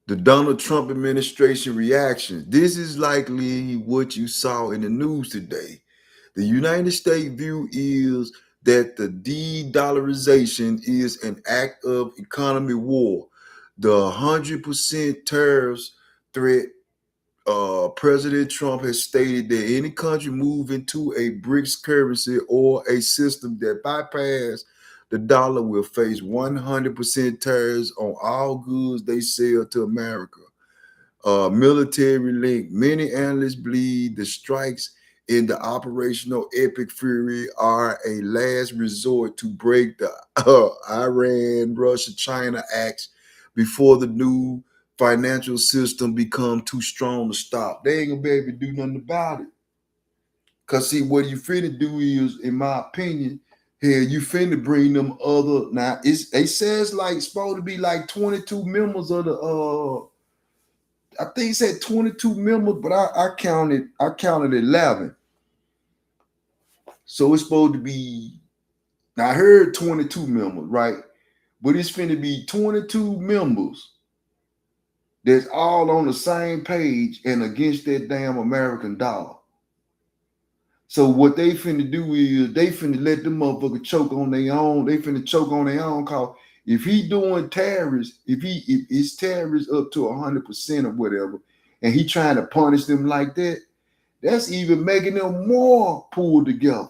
The Donald Trump administration reaction. This is likely what you saw in the news today. The United States view is that the de-dollarization is an act of economy war. The 100% tariffs threat. President Trump has stated that any country move into a BRICS currency or a system that bypass the dollar will face 100% tariffs on all goods they sell to America. Military link. Many analysts believe the strikes in the operational Epic Fury are a last resort to break the Iran, Russia, China acts before the new financial system become too strong to stop. They ain't gonna be able to do nothing about it. Cause see, what you finna do is, in my opinion, here you finna bring them other. Now it says like supposed to be like 22 members of the I think it said 22 members, but I counted 11. So it's supposed to be, now I heard 22 members, right? But it's finna be 22 members that's all on the same page and against that damn American dollar. So what they finna do is they finna let them motherfuckers choke on their own. They finna choke on their own cause if he doing tariffs, if his tariffs up to 100% or whatever, and he trying to punish them like that, that's even making them more pulled together.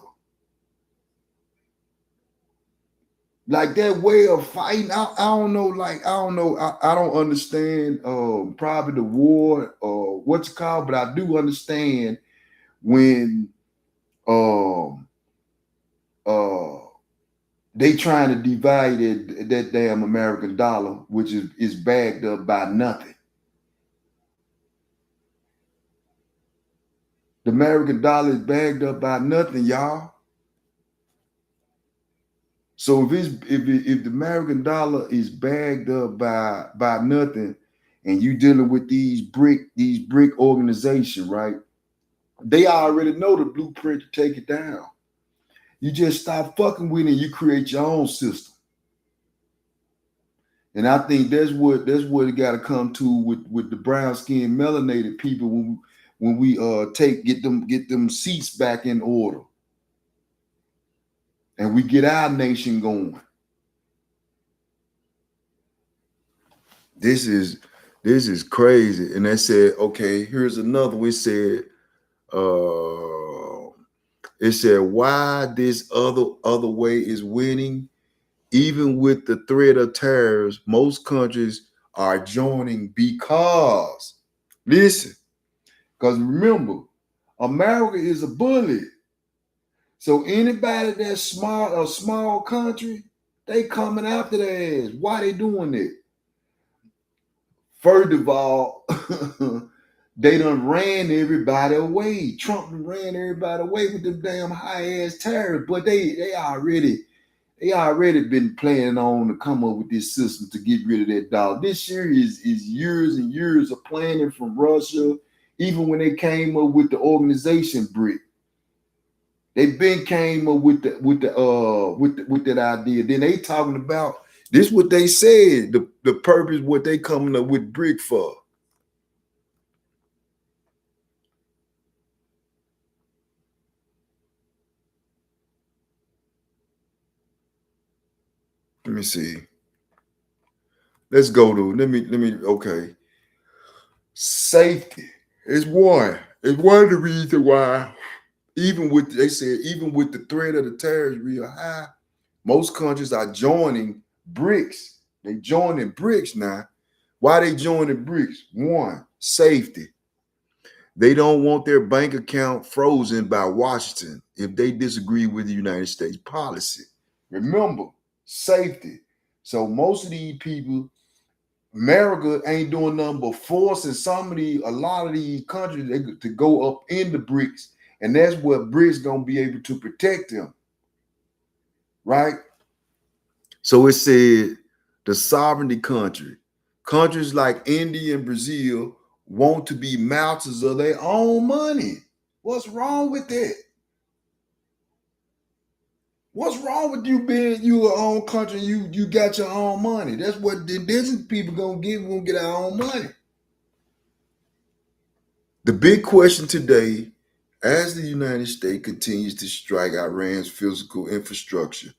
Like that way of fighting, I don't know. Like I don't know. I don't understand. Probably the war or what's it called, but I do understand when they trying to divide that damn American dollar, which is backed up by nothing. The American dollar is backed up by nothing, y'all. So if the American dollar is bagged up by nothing, and you dealing with these brick organizations, right? They already know the blueprint to take it down. You just stop fucking with it and you create your own system. And I think that's what it got to come to with the brown skinned melanated people when we get them seats back in order. And we get our nation going. This is crazy. And they said, okay, here's another. We said, it said why this other way is winning, even with the threat of tariffs. Most countries are joining because, listen, because remember, America is a bully. So anybody that's smart, a small country, they coming after their ass. Why they doing it? First of all, They done ran everybody away. Trump done ran everybody away with them damn high ass tariffs. But they already been planning on to come up with this system to get rid of that dollar. This year is years and years of planning from Russia. Even when they came up with the organization BRIC, they been came up with that idea. Then they talking about this. What they said the purpose what they coming up with BRIC for. Let me see. Let's go to let me okay. Safety is one. It's one of the reasons why even with the threat of the tariffs real high, most countries are joining BRICS. They joining BRICS now. Why they joining BRICS? One, safety. They don't want their bank account frozen by Washington if they disagree with the United States policy. Remember, safety. So most of these people, America ain't doing nothing but forcing a lot of these countries to go up in the BRICS. And that's what BRICS gonna be able to protect them. Right? So it said the sovereignty countries like India and Brazil want to be masters of their own money. What's wrong with that? What's wrong with you being your own country? You got your own money. That's what the indigenous people gonna get. We're gonna get our own money. The big question today, as the United States continues to strike Iran's physical infrastructure,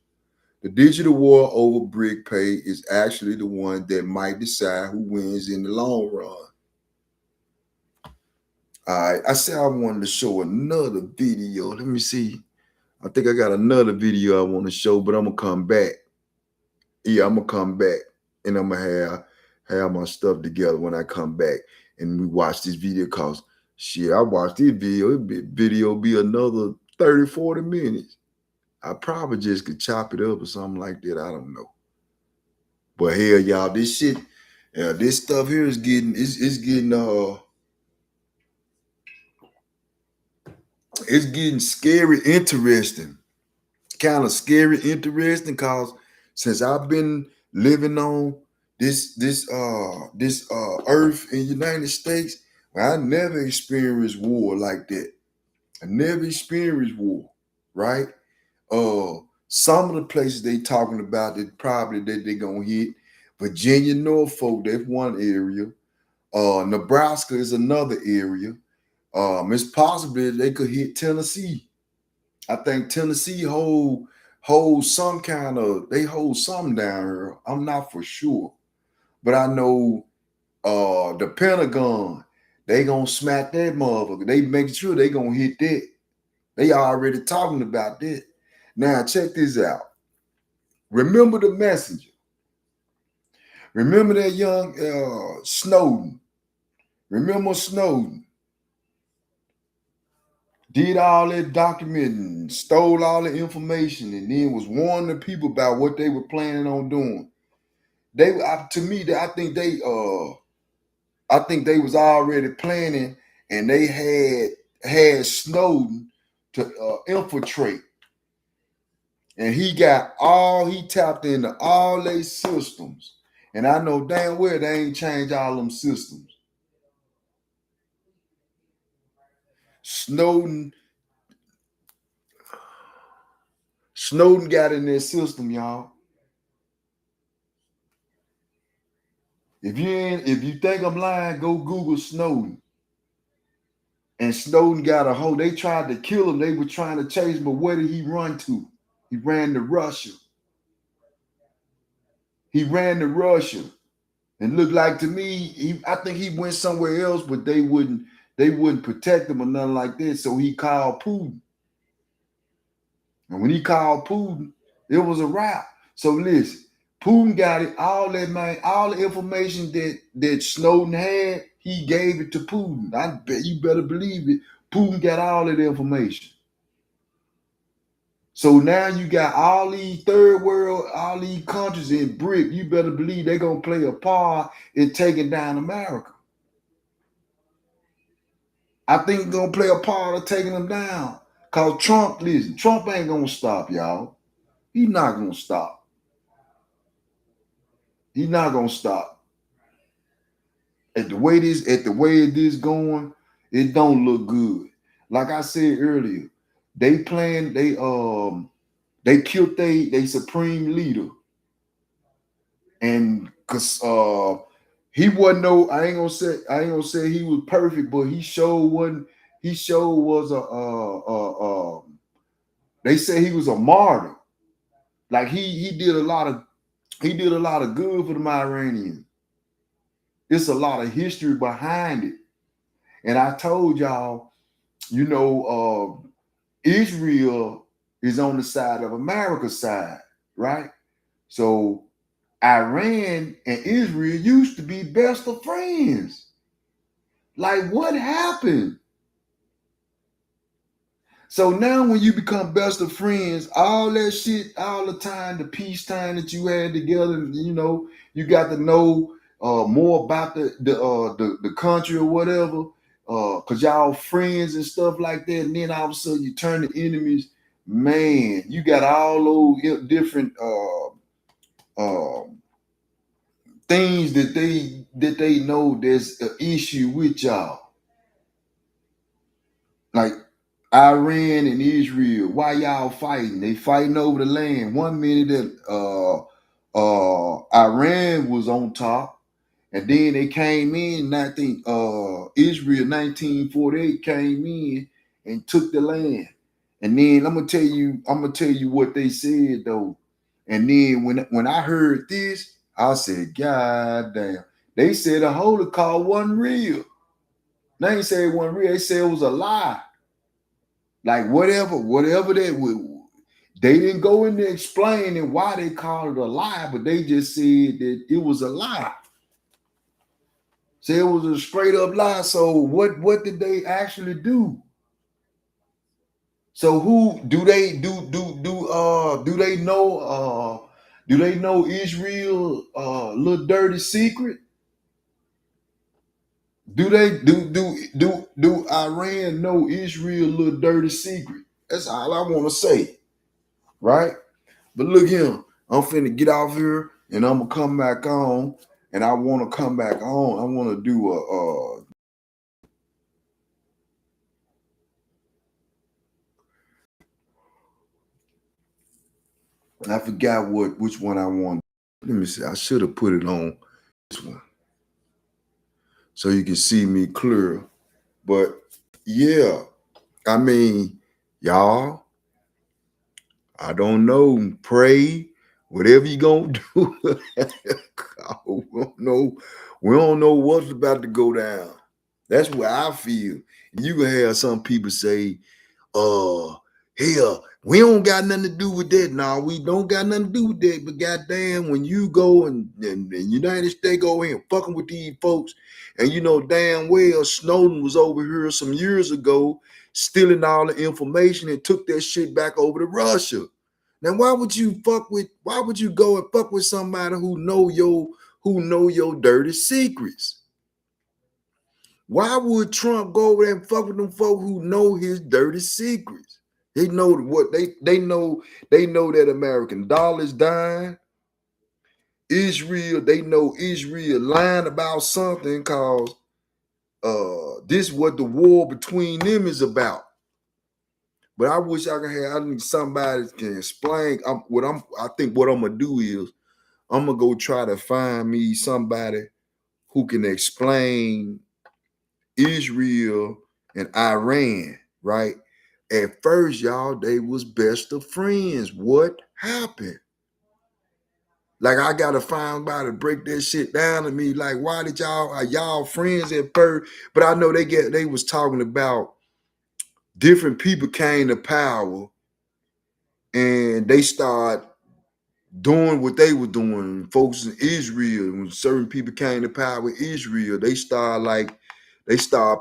the digital war over BRIC pay is actually the one that might decide who wins in the long run. All right, I said I wanted to show another video. Let me see. I think I got another video I want to show, but I'm gonna come back. Yeah, I'm gonna come back and I'm gonna have my stuff together when I come back and we watch this video. Cause shit, I watched this video be another 30, 40 minutes. I probably just could chop it up or something like that. I don't know. But hell, y'all, this shit, this stuff here is getting it's getting scary, interesting. Kind of scary, interesting, cause since I've been living on this earth in the United States, I never experienced war like that. I never experienced war, right? Some of the places they talking about that probably that they gonna hit. Virginia, Norfolk, that's one area. Nebraska is another area. It's possible they could hit Tennessee. I think Tennessee hold some kind of they hold something down here. I'm not for sure, but I know the Pentagon they gonna smack that motherfucker. They make sure they gonna hit that. They already talking about that. Now check this out. Remember the messenger. Remember that young Snowden. Remember Snowden. Did all that documenting, stole all the information, and then was warning the people about what they were planning on doing. I think they was already planning, and they had Snowden to infiltrate, and he tapped into all their systems, and I know damn well they ain't changed all them systems. Snowden got in their system, y'all. If you think I'm lying, go Google Snowden. And Snowden got a hold. They tried to kill him. They were trying to chase him, but where did he run to? He ran to Russia. And looked like to me, I think he went somewhere else, but they wouldn't protect him or nothing like that. So he called Putin. And when he called Putin, it was a wrap. So listen, Putin got it, all the information that Snowden had, he gave it to Putin. I bet you better believe it. Putin got all of the information. So now you got all these third world, all these countries in BRIC. You better believe they're gonna play a part in taking down America. I think it's gonna play a part of taking them down. Cause Trump, listen, Trump ain't gonna stop, y'all. He's not gonna stop. He's not gonna stop. At the way this going, it don't look good. Like I said earlier, they killed they supreme leader. And cause he wasn't no, I ain't gonna say he was perfect, but he was they say he was a martyr. Like he did a lot of good for the Iranians. It's a lot of history behind it. And I told y'all, Israel is on the side of America's side, right? So Iran and Israel used to be best of friends. Like, what happened? So now when you become best of friends, all that shit, all the time, the peacetime that you had together, you got to know more about the country or whatever, cause y'all friends and stuff like that, and then all of a sudden you turn to enemies. Man, you got all those different things that they know there's an issue with y'all. Like Iran and Israel, why y'all fighting? They fighting over the land. 1 minute that Iran was on top, and then they came in. I think Israel 1948 came in and took the land. And then I'm gonna tell you what they said though. And then when I heard this, I said, God damn. They said the Holocaust wasn't real. They ain't say it wasn't real. They said it was a lie. Like whatever they didn't go into explaining why they called it a lie, but they just said that it was a lie. Say it was a straight up lie. So what did they actually do? So who do they know Israel little dirty secret? Do Iran know Israel little dirty secret? That's all I want to say, right? But look here, I'm finna get off here and I'm gonna come back on, and I want to come back on. I want to do I forgot which one I want. Let me see. I should have put it on this one so you can see me clear. But yeah, I mean, y'all, I don't know. Pray, whatever you gonna do. We don't know what's about to go down. That's what I feel. You can have some people say, hell, we don't got nothing to do with that. No, we don't got nothing to do with that. But goddamn, when you go and United States go in fucking with these folks, and you know damn well Snowden was over here some years ago stealing all the information and took that shit back over to Russia. Now, why would you go and fuck with somebody who know your dirty secrets? Why would Trump go over there and fuck with them folk who know his dirty secrets? They know what they know that American dollar is dying. Israel, they know Israel lying about something because this is what the war between them is about. But I wish I need somebody can explain. I think what I'm gonna do is I'm gonna go try to find me somebody who can explain Israel and Iran, right? At first, y'all, they was best of friends. What happened? Like, I gotta find somebody to break that shit down to me. Like, why did are y'all friends at first? But I know they was talking about different people came to power and they start doing what they were doing. Folks in Israel, when certain people came to power with Israel, they start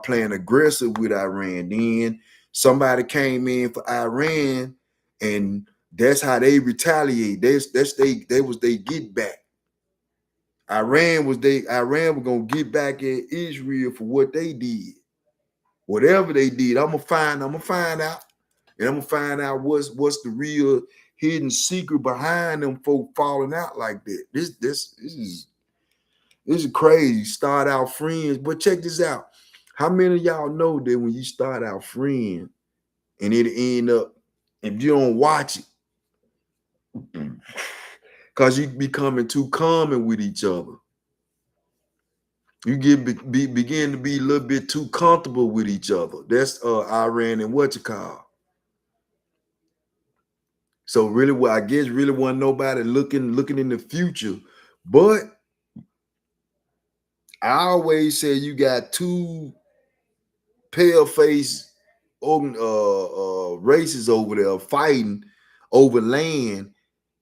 playing aggressive with Iran. Then somebody came in for Iran, and that's how they retaliate. That was they get back. Iran was gonna get back at Israel for what they did. Whatever they did, I'm gonna find out. And I'm gonna find out what's the real hidden secret behind them folk falling out like that. This is crazy. Start out friends, but check this out. How many of y'all know that when you start out friends and it end up, if you don't watch it, because you becoming too common with each other, you begin to be a little bit too comfortable with each other. That's Iran and what you call. So really, well, I guess really wasn't nobody looking in the future. But I always say you got two pale-faced races over there fighting over land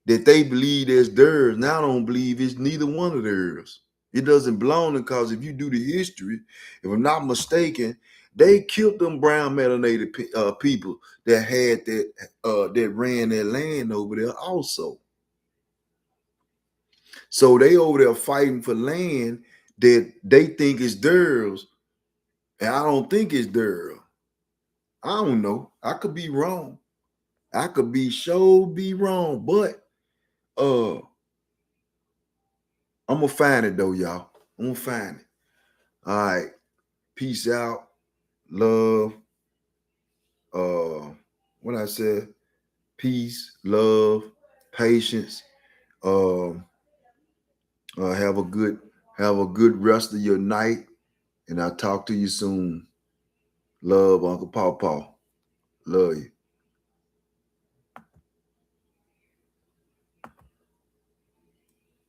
that they believe is theirs. Now I don't believe it's neither one of theirs. It doesn't belong to, because if you do the history, if I'm not mistaken, they killed them brown melanated people that had that ran their land over there also. So they over there fighting for land that they think is theirs, and I don't think it's theirs. I don't know. I could be wrong. I could be wrong, but I'm gonna find it though, y'all. I'm gonna find it. All right. Peace out. Love. What I said, peace, love, patience. Have a good rest of your night. And I'll talk to you soon. Love, Uncle Paw Paw. Love you.